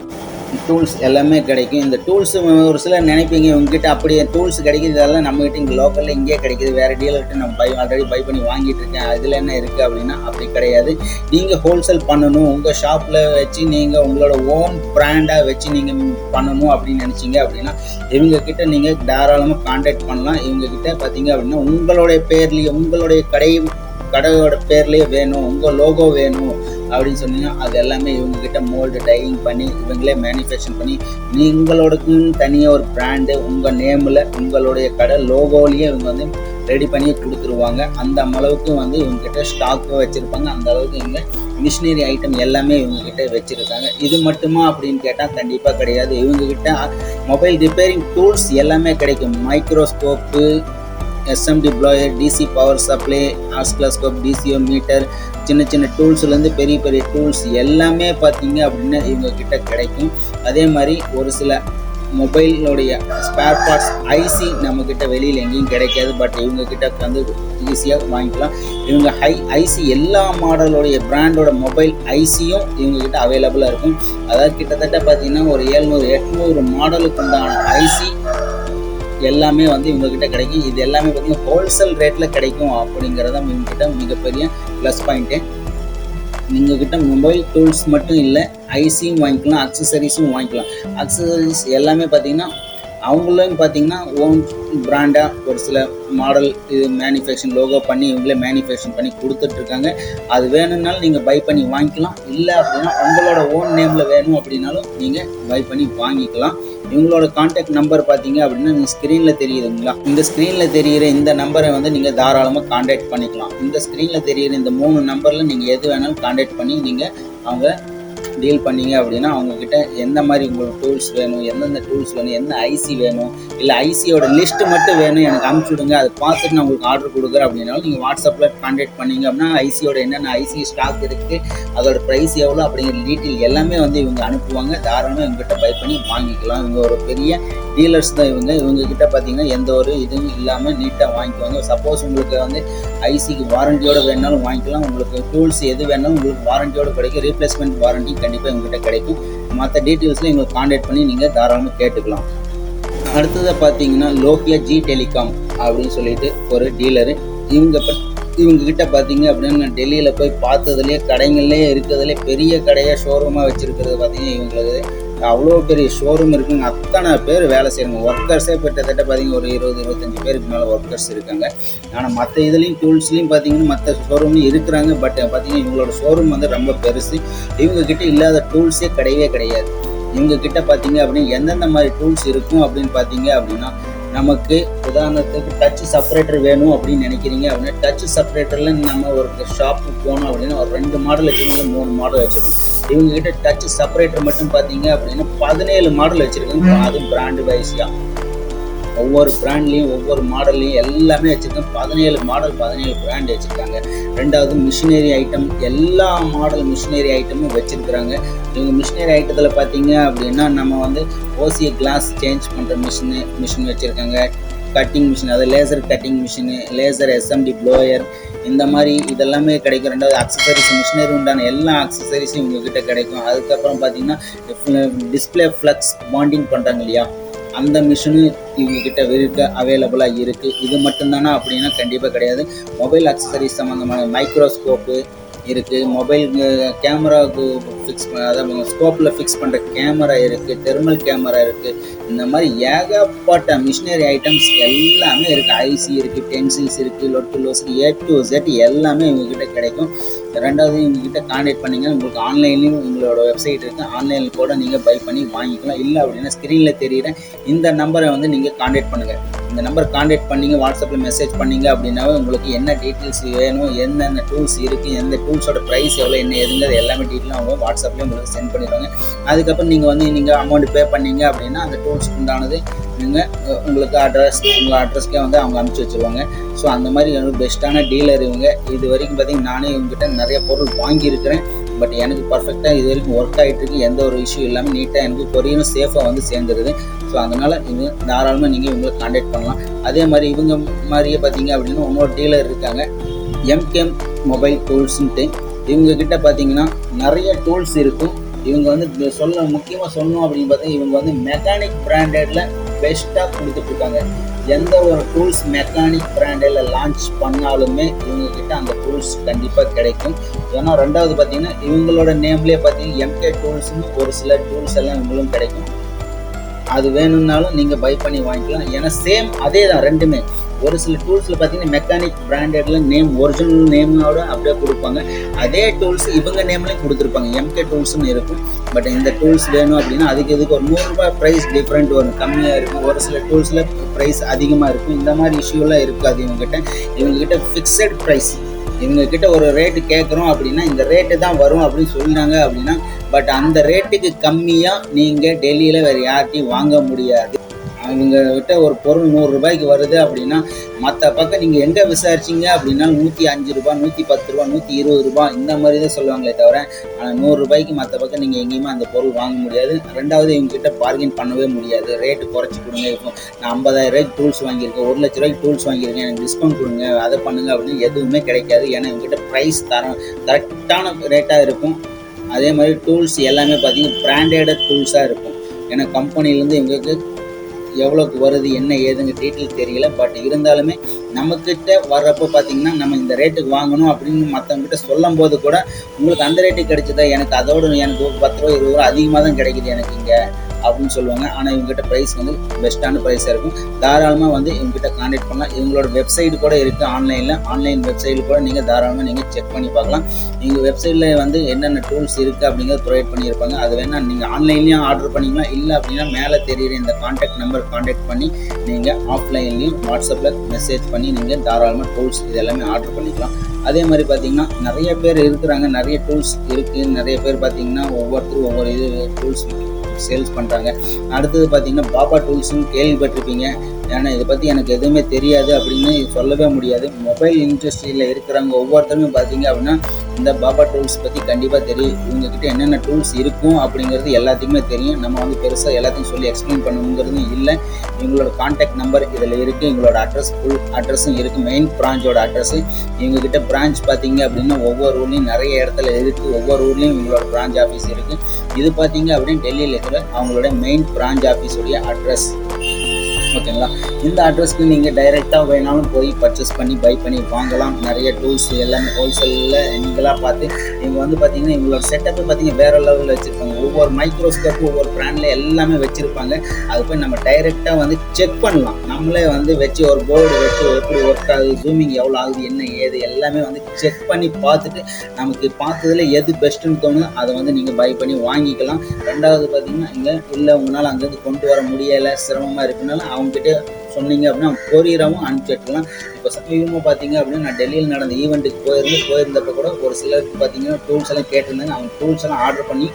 இந்த டூல்ஸ் ஒரு சிலர் நினைப்பீங்க உங்ககிட்ட அப்படியே டூல்ஸ் கிடைக்கிது, இதெல்லாம் நம்மகிட்ட இங்கே லோக்கலில் இங்கேயே கிடைக்கிது, வேறு டீலர்கிட்ட நம்ம ஆல்ரெடி பை பண்ணி வாங்கிட்டு இருக்கேன், அதில் என்ன இருக்குது அப்படின்னா அப்படி கிடையாது. நீங்கள் ஹோல்சேல் பண்ணணும், உங்கள் ஷாப்பில் வச்சு நீங்கள் உங்களோட ஓன் பிராண்டாக வச்சு நீங்கள் பண்ணணும் அப்படின்னு நினச்சிங்க அப்படின்னா இவங்கக்கிட்ட நீங்கள் தாராளமாக கான்டாக்ட் பண்ணலாம். இவங்கக்கிட்ட பார்த்தீங்க அப்படின்னா உங்களுடைய பேர்லேயே உங்களுடைய கடையோட பேர்லேயே வேணும், உங்கள் லோகோ வேணும் அப்படின்னு சொன்னீங்கன்னா அது எல்லாமே இவங்ககிட்ட மோல்டு டையிங் பண்ணி இவங்களே மேனுஃபேக்சர் பண்ணி நீங்களோடக்குன்னு தனியாக ஒரு பிராண்டு உங்கள் நேமில் உங்களுடைய கடை லோகோலேயே இவங்க வந்து ரெடி பண்ணி கொடுத்துருவாங்க. அந்த அளவுக்கு வந்து இவங்ககிட்ட ஸ்டாக்கு வச்சுருப்பாங்க. அந்த அளவுக்கு இவங்க மிஷினரி ஐட்டம் எல்லாமே இவங்ககிட்ட வச்சுருக்காங்க. இது மட்டுமா அப்படின்னு கேட்டால் கண்டிப்பாக கிடையாது. இவங்ககிட்ட மொபைல் ரிப்பேரிங் டூல்ஸ் எல்லாமே கிடைக்கும். Microscope, SMD blower, DC power supply, oscilloscope, DCO meter, சின்ன டூல்ஸ்லேருந்து பெரிய பெரிய டூல்ஸ் எல்லாமே பார்த்தீங்க அப்படின்னா இவங்கக்கிட்ட கிடைக்கும். அதே மாதிரி ஒரு சில மொபைலோடைய ஸ்பேர் பார்ட்ஸ் ஐசி நம்மக்கிட்ட வெளியில் எங்கேயும் கிடைக்காது. பட் இவங்கக்கிட்ட வந்து ஈஸியாக வாங்கிக்கலாம். இவங்க ஐசி எல்லா மாடலோடைய பிராண்டோட மொபைல் ஐசியும் இவங்கக்கிட்ட அவைலபிளாக இருக்கும். அதாவது கிட்டத்தட்ட பார்த்தீங்கன்னா ஒரு 700-800 மாடலுக்கு உண்டான ஐசி எல்லாமே வந்து இவங்ககிட்ட கிடைக்கும். இது எல்லாமே பார்த்தீங்கன்னா ஹோல்சேல் ரேட்டில் கிடைக்கும் அப்படிங்கிறத இவங்ககிட்ட மிகப்பெரிய ப்ளஸ் பாயிண்ட்டு. இவங்ககிட்ட மொபைல் டூல்ஸ் மட்டும் இல்லை, ஐசியும் வாங்கிக்கலாம், அக்சசரிஸும் வாங்கிக்கலாம். அக்சசரிஸ் எல்லாமே பார்த்திங்கன்னா அவங்களும் பார்த்திங்கன்னா ஓன் பிராண்டாக ஒரு சில மாடல் இது மேனுஃபேக்சரிங் லோகோ பண்ணி இவங்களே மேனுஃபேக்சரிங் பண்ணி கொடுத்துட்ருக்காங்க. அது வேணும்னாலும் நீங்கள் பை பண்ணி வாங்கிக்கலாம். இல்லை அப்படின்னா உங்களோட ஓன் நேமில் வேணும் அப்படின்னாலும் நீங்கள் பை பண்ணி வாங்கிக்கலாம். இவங்களோட கான்டாக்ட் நம்பர் பார்த்தீங்க அப்படின்னா நீங்கள் ஸ்க்ரீனில் தெரியுதுங்களா, இந்த ஸ்க்ரீனில் தெரிகிற இந்த நம்பரை வந்து நீங்கள் தாராளமாக கான்டாக்ட் பண்ணிக்கலாம். இந்த ஸ்க்ரீனில் தெரிகிற இந்த 3 நம்பரில் நீங்கள் எது வேணாலும் கான்டாக்ட் பண்ணி நீங்கள் அவங்க டீல் பண்ணிங்க அப்படின்னா அவங்கக்கிட்ட எந்த மாதிரி உங்களுக்கு டூல்ஸ் வேணும், எந்தெந்த டூல்ஸ் வேணும், எந்த ஐசி வேணும், இல்லை ஐசியோட லிஸ்ட்டு மட்டும் வேணும் எனக்கு அனுப்பிச்சி விடுங்க, அதை பார்த்துட்டு நான் உங்களுக்கு ஆர்டர் கொடுக்குறேன் அப்படின்னாலும் நீங்கள் வாட்ஸ்அப்பில் கான்டாக்ட் பண்ணிங்க அப்படின்னா ஐசியோட என்னென்ன ஐசி ஸ்டாக் இருக்குது, அதோட ப்ரைஸ் எவ்வளோ அப்படிங்கிற டீட்டெயில் எல்லாமே வந்து இவங்க அனுப்புவாங்க. தாராளமாக இவங்ககிட்ட பை பண்ணி வாங்கிக்கலாம். இவங்க ஒரு பெரிய டீலர்ஸ் தான் இவங்ககிட்ட பார்த்தீங்கன்னா எந்த ஒரு இதுவும் இல்லாமல் நீட்டாக வாங்கிக்குவாங்க. சப்போஸ் உங்களுக்கு வந்து ஐசிக்கு வாரண்டியோடு வேணாலும் வாங்கிக்கலாம். உங்களுக்கு டூல்ஸ் எது வேணாலும் உங்களுக்கு வாரண்டியோடு கிடைக்கும். ரீப்ளேஸ்மெண்ட் வாரண்டி கண்டிப்பாக இவங்ககிட்ட கிடைக்கும். மற்ற டீட்டெயில்ஸில் எங்களுக்கு கான்டாக்ட் பண்ணி நீங்கள் தாராளமாக கேட்டுக்கலாம். அடுத்ததாக பார்த்தீங்கன்னா லோகியா ஜி டெலிகாம் அப்படின்னு சொல்லிட்டு ஒரு டீலரு. இவங்ககிட்ட பார்த்தீங்க அப்படின்னா நான் டெல்லியில் போய் பார்த்ததுலேயே கடைங்கள்லேயே இருக்கிறதுலே பெரிய கடையாக ஷோரூமாக வச்சுருக்கிறது பார்த்தீங்கன்னா இவங்களுக்கு அவ்வளோ பெரிய ஷோரூம் இருக்குங்க. அத்தனை பேர் வேலை செய்கிறாங்க. ஒர்க்கர்ஸே கிட்டத்தட்ட பார்த்தீங்கன்னா ஒரு 20-25 பேருக்கு மேலே ஒர்க்கர்ஸ் இருக்காங்க. ஆனால் மற்ற இதுலேயும் டூல்ஸ்லேயும் பார்த்தீங்கன்னா மற்ற ஷோரூம்லையும் இருக்கிறாங்க. பட் பார்த்தீங்கன்னா இவங்களோட ஷோரூம் வந்து ரொம்ப பெருசு. இவங்ககிட்ட இல்லாத டூல்ஸே கிடையாது. இவங்ககிட்ட பார்த்தீங்க அப்படின்னா எந்தெந்த மாதிரி டூல்ஸ் இருக்கும் அப்படின்னு பார்த்தீங்க அப்படின்னா நமக்கு உதாரணத்துக்கு டச் செப்பரேட்டர் வேணும் அப்படின்னு நினைக்கிறீங்க அப்படின்னா டச் செப்பரேட்டரில் நம்ம ஒரு ஷாப்புக்கு போனோம் அப்படின்னா ஒரு 2 மாடல் வச்சுருக்கோம், 3 மாடல் வச்சுருக்கோம். இவங்ககிட்ட டச் செப்பரேட்டர் மட்டும் பார்த்தீங்க அப்படின்னா 17 மாடல் வச்சுருக்காங்க. அதுவும் பிராண்டு வைஸியாக ஒவ்வொரு பிராண்ட்லேயும் ஒவ்வொரு மாடல்லையும் எல்லாமே வச்சுருக்காங்க. 17 மாடல் 17 பிராண்ட் வச்சுருக்காங்க. ரெண்டாவது மிஷினரி ஐட்டம் எல்லா மாடல் மிஷினரி ஐட்டமும் வச்சுருக்குறாங்க. இவங்க மிஷினரி ஐட்டத்தில் பார்த்தீங்க அப்படின்னா நம்ம வந்து ஓசிய கிளாஸ் சேஞ்ச் பண்ணுற மிஷின் வச்சுருக்காங்க. கட்டிங் மிஷின், அதாவது laser cutting machine, laser SMD blower, இந்த மாதிரி இதெல்லாமே கிடைக்கும். ரெண்டாவது அக்சசரிஸ் மிஷினரி உண்டான எல்லா அக்சசரிஸும் இவங்ககிட்ட கிடைக்கும். அதுக்கப்புறம் பார்த்தீங்கன்னா டிஸ்பிளே ஃப்ளக்ஸ் பாண்டிங் பண்ணுறாங்க இல்லையா, அந்த மிஷினும் இவங்ககிட்ட அவைலபிளாக இருக்குது. இது மட்டும்தானா அப்படின்னா கண்டிப்பாக கிடையாது. மொபைல் அக்சசரிஸ் சம்மந்தமான மைக்ரோஸ்கோப்பு, இருக்குது, மொபைல் கேமராவுக்கு ஃபிக்ஸ் அதாவது ஸ்கோப்பில் ஃபிக்ஸ் பண்ணுற கேமரா இருக்குது, தெர்மல் கேமரா இருக்குது. இந்த மாதிரி ஏகப்பட்ட மிஷினரி ஐட்டம்ஸ் எல்லாமே இருக்குது. ஐசி இருக்குது, பென்சில்ஸ் இருக்குது, லொட்டு லோசர் A to Z எல்லாமே இவங்ககிட்ட கிடைக்கும். ரெண்டாவது இவங்ககிட்ட கான்டாக்ட் பண்ணிங்கன்னா உங்களுக்கு ஆன்லைன்லேயும் உங்களோட வெப்சைட் இருக்குது, ஆன்லைனில் கூட நீங்கள் பை பண்ணி வாங்கிக்கலாம். இல்லை அப்படின்னா ஸ்க்ரீனில் தெரியுற இந்த நம்பரை வந்து நீங்கள் கான்டாக்ட் பண்ணுங்கள். இந்த நம்பர் கான்டாக்ட் பண்ணிங்க, வாட்ஸ்அப்பில் மெசேஜ் பண்ணிங்க அப்படின்னாவே உங்களுக்கு என்ன டீட்டெயில்ஸ் வேணும், என்னென்ன டூல்ஸ் இருக்குது, எந்த டூல்ஸோட ப்ரைஸ் எவ்வளோ, என்ன எதுங்கிறது எல்லாமே டீட்டெயிலும் அவங்க வாட்ஸ்அப்லேயே உங்களுக்கு சென்ட் பண்ணிடுவாங்க. அதுக்கப்புறம் நீங்கள் அமௌண்ட் பே பண்ணீங்க அப்படின்னா அந்த டூல்ஸ்க்கு உண்டானது நீங்கள் உங்களுக்கு உங்கள் அட்ரஸ்க்கே வந்து அவங்க அனுப்பிச்சி வச்சுருவாங்க. ஸோ அந்த மாதிரி பெஸ்ட்டான டீலர் இவங்க. இது வரைக்கும் பார்த்திங்கன்னா நானே இவங்ககிட்ட நிறைய பொருள் வாங்கியிருக்கிறேன். பட் எனக்கு பர்ஃபெக்டாக இது வரைக்கும் ஒர்க் ஆகிட்டுருக்கு. எந்த ஒரு இஷ்யூ இல்லாமல் நீட்டாக எனக்கு கொரியரும் சேஃபாக வந்து சேர்ந்துருது. ஸோ அதனால் இது தாராளமாக நீங்கள் இவங்களை கான்டாக்ட் பண்ணலாம். அதே மாதிரி இவங்க மாதிரியே பார்த்தீங்க அப்படின்னா இன்னொரு டீலர் இருக்காங்க, MKM மொபைல் டூல்ஸுன்ட்டு. இவங்கக்கிட்ட பார்த்தீங்கன்னா நிறைய டூல்ஸ் இருக்கும். இவங்க வந்து முக்கியமாக சொல்லணும் அப்படின்னு பார்த்தா இவங்க வந்து மெக்கானிக் பிராண்டடில் பெஸ்ட்டாக கொடுத்துட்ருக்காங்க. எந்த ஒரு டூல்ஸ் மெக்கானிக் பிராண்டில் லான்ச் பண்ணாலுமே இவங்கக்கிட்ட அந்த டூல்ஸ் கண்டிப்பாக கிடைக்கும். ஏன்னா ரெண்டாவது பார்த்தீங்கன்னா இவங்களோட நேம்லேயே பார்த்தீங்கன்னா MK டூல்ஸ்னு ஒரு சில டூல்ஸ் எல்லாம் இவங்களும் கிடைக்கும். அது வேணும்னாலும் நீங்கள் பை பண்ணி வாங்கிக்கலாம். ஏன்னா சேம் அதே தான் ரெண்டுமே. ஒரு சில டூல்ஸில் பார்த்தீங்கன்னா மெக்கானிக் பிராண்டடில் நேம் ஒரிஜினல் நேமோட அப்படியே கொடுப்பாங்க. அதே டூல்ஸ் இவங்க நேம்லேயும் கொடுத்துருப்பாங்க, MK டூல்ஸ்னு இருக்கும். பட் இந்த டூல்ஸ் வேணும் அப்படின்னா அதுக்கு ஒரு ₹100 ப்ரைஸ் டிஃப்ரெண்ட் வரும், கம்மியாக இருக்கும். ஒரு சில டூல்ஸில் ப்ரைஸ் அதிகமாக இருக்கும். இந்த மாதிரி இஷ்யூலாம் இருக்காது இவங்ககிட்ட ஃபிக்ஸட் ப்ரைஸ். இவங்கக்கிட்ட ஒரு ரேட்டு கேட்குறோம் அப்படின்னா இந்த ரேட்டு தான் வரும் அப்படின்னு சொல்லினாங்க அப்படின்னா, பட் அந்த ரேட்டுக்கு கம்மியாக நீங்கள் டெல்லியில் வேறு யார்கிட்டையும் வாங்க முடியாது. அவங்ககிட்ட ஒரு பொருள் ₹100 வருது அப்படின்னா மற்ற பக்கம் நீங்கள் எங்கே விசாரிச்சிங்க அப்படின்னா ₹105, ₹110, ₹120 இந்த மாதிரி தான் சொல்லுவாங்களே தவிர, ஆனால் ₹100 மற்ற பக்கம் நீங்கள் எங்கேயுமே அந்த பொருள் வாங்க முடியாது. ரெண்டாவது இவங்ககிட்ட பார்கெயின் பண்ணவே முடியாது. ரேட்டு குறைச்சி கொடுங்க, இப்போ நான் ₹50,000 டூல்ஸ் வாங்கியிருக்கேன், ₹1,00,000 டூல்ஸ் வாங்கியிருக்கேன், எனக்கு டிஸ்கவுண்ட் கொடுங்க, அதை பண்ணுங்க அப்படின்னு எதுவுமே கிடைக்காது. ஏன்னா இவங்ககிட்ட ப்ரைஸ் கரெக்டான ரேட்டாக இருக்கும். அதே மாதிரி டூல்ஸ் எல்லாமே பார்த்தீங்கன்னா பிராண்டட் டூல்ஸாக இருக்கும். ஏன்னா கம்பெனிலேருந்து இவங்களுக்கு எவ்வளோக்கு வருது என்ன ஏதுங்க டீட்டெயில் தெரியல. பட் இருந்தாலுமே நம்மக்கிட்ட வர்றப்போ பார்த்தீங்கன்னா நம்ம இந்த ரேட்டுக்கு வாங்கணும் அப்படின்னு மற்றவங்ககிட்ட சொல்லும் போது கூட உங்களுக்கு அந்த ரேட்டுக்கு கிடைச்சதா, எனக்கு அதோட எனக்கு ₹10, ₹20 அதிகமாக தான் கிடைக்குது எனக்கு இங்கே அப்படின்னு சொல்லுவாங்க. ஆனால் இவங்ககிட்ட ப்ரைஸ் வந்து பெஸ்ட்டான ப்ரைஸாக இருக்கும். தாராளமாக வந்து இவங்ககிட்ட கான்டாக்ட் பண்ணலாம். இவங்களோட வெப்சைட் கூட இருக்குது ஆன்லைன் வெப்சைட் கூட நீங்கள் தாராளமாக நீங்கள் செக் பண்ணி பார்க்கலாம். நீங்கள் வெப்சைட்டில் வந்து என்னென்ன டூல்ஸ் இருக்குது அப்படிங்கிறத ப்ரொவைட் பண்ணியிருப்பாங்க. அது வேணால் நீங்கள் ஆன்லைன்லேயும் ஆர்டர் பண்ணிக்கலாம். இல்லை அப்படின்னா மேலே தெரியுற இந்த கான்டாக்ட் நம்பர் கான்டாக்ட் பண்ணி நீங்கள் ஆஃப்லைன்லேயும் வாட்ஸ்அப்பில் மெசேஜ் பண்ணி நீங்கள் தாராளமாக டூல்ஸ் இது எல்லாமே ஆர்டர் பண்ணிக்கலாம். அதே மாதிரி பார்த்தீங்கன்னா நிறைய பேர் இருக்கிறாங்க, நிறைய டூல்ஸ் இருக்குது. நிறைய பேர் பார்த்தீங்கன்னா ஒவ்வொருத்தரும் ஒவ்வொரு டூல்ஸ் சேல்ஸ் பண்ணுறாங்க. அடுத்தது பார்த்தீங்கன்னா பாபா டூல்ஸ்னு கேள்விப்பட்டிருப்பீங்க. ஏன்னா இதை பற்றி எனக்கு எதுவுமே தெரியாது அப்படின்னு சொல்லவே முடியாது. மொபைல் இண்டஸ்ட்ரியில் இருக்கிறவங்க ஒவ்வொருத்தருமே பார்த்தீங்க அப்படின்னா இந்த பாபா டூல்ஸ் பற்றி கண்டிப்பாக தெரியும். இவங்ககிட்ட என்னென்ன டூல்ஸ் இருக்கும் அப்படிங்கிறது எல்லாத்துக்குமே தெரியும். நம்ம வந்து பெருசாக எல்லாத்தையும் சொல்லி எக்ஸ்பிளைன் பண்ணணுங்கிறதும் இல்லை. இவங்களோட கான்டாக்ட் நம்பர் இதில் இருக்குது, இவங்களோட அட்ரஸ் ஃபுல் அட்ரஸும் இருக்குது, மெயின் பிரான்ச்சோட அட்ரஸு. இவங்ககிட்ட பிரான்ச் பார்த்தீங்க அப்படின்னா ஒவ்வொரு ஊர்லேயும் நிறைய இடத்துல இருக்குது. ஒவ்வொரு ஊர்லேயும் இவங்களோட பிரான்ச் ஆஃபீஸ் இருக்குது. இது பார்த்தீங்க அப்படின்னு டெல்லியில் இருக்கிற அவங்களோட மெயின் பிரான்ச் ஆஃபீஸுடைய அட்ரஸ். ஓகேங்களா? இந்த அட்ரஸ்க்கு நீங்கள் டைரெக்டாக வேணாலும் போய் பர்ச்சேஸ் பண்ணி பை பண்ணி வாங்கலாம். நிறைய டூல்ஸ் எல்லாமே ஹோல்சேலில் நீங்களாக பார்த்து இவங்க வந்து பார்த்தீங்கன்னா இவங்களோட செட்டப்பை பார்த்தீங்கன்னா வேறு லெவலில் வச்சுருப்பாங்க. ஒவ்வொரு மைக்ரோஸ்கோப்பு ஒவ்வொரு பிராண்டில் எல்லாமே வச்சுருப்பாங்க. அது போய் நம்ம டைரெக்டாக வந்து செக் பண்ணலாம். நம்மளே வந்து வச்சு ஒரு போர்டு வச்சு எப்படி ஒர்க் ஆகுது, ஜூமிங் எவ்வளோ ஆகுது, என்ன ஏது எல்லாமே வந்து செக் பண்ணி பார்த்துட்டு நமக்கு பார்த்ததில் எது பெஸ்ட்டுன்னு தோணுது அதை வந்து நீங்கள் பை பண்ணி வாங்கிக்கலாம். ரெண்டாவது பார்த்தீங்கன்னா இங்கே இல்லை உங்களால் அங்கேருந்து கொண்டு வர முடியலை, சிரமமாக இருக்குனால அவங்ககிட்ட சொன்னீங்க அப்படின்னா கொரியராகவும் அனுப்பிச்சிட்டுலாம். இப்போ சமீபமாக பார்த்தீங்க அப்படின்னா நான் டெல்லியில் நடந்த ஈவெண்ட்டுக்கு போயிருந்தப்போ கூட ஒரு சிலருக்கு பார்த்தீங்கன்னா டூல்ஸ் எல்லாம் கேட்டிருந்தாங்க. அவங்க டூல்ஸ் எல்லாம் ஆர்டர் பண்ணி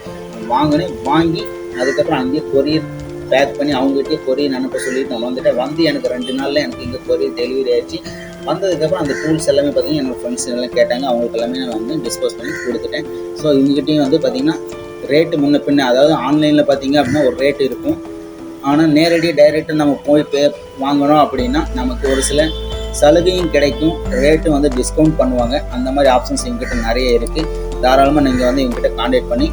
வாங்கி அதுக்கப்புறம் அங்கேயே கொரியர் பேக் பண்ணி அவங்ககிட்டயே கொரியர் அனுப்ப சொல்லிட்டு நான் வந்துட்டு எனக்கு 2 நாளில் எனக்கு இங்கே கொரியர் டெலிவரி ஆகிடுச்சு. வந்ததுக்கப்புறம் அந்த டூல்ஸ் எல்லாமே பார்த்தீங்கன்னா என்னோடய ஃப்ரெண்ட்ஸ் எல்லாம் கேட்டாங்க. அவங்களுக்கு எல்லாமே நான் வந்து டிஸ்போஸ் பண்ணி கொடுத்துட்டேன். ஸோ இவங்ககிட்டையும் வந்து பார்த்திங்கன்னா ரேட்டு முன்ன பின்ன, அதாவது ஆன்லைனில் பார்த்தீங்க அப்படின்னா ஒரு ரேட்டு இருக்கும். ஆனால் நேரடியாக டைரெக்டாக நம்ம போய் வாங்கணும் அப்படின்னா நமக்கு ஒரு சில சலுகையும் கிடைக்கும், ரேட்டும் வந்து டிஸ்கவுண்ட் பண்ணுவாங்க. அந்த மாதிரி ஆப்ஷன்ஸ் இவங்ககிட்ட நிறைய இருக்குது. தாராளமாக நீங்கள் வந்து இவங்ககிட்ட கான்டாக்ட் பண்ணி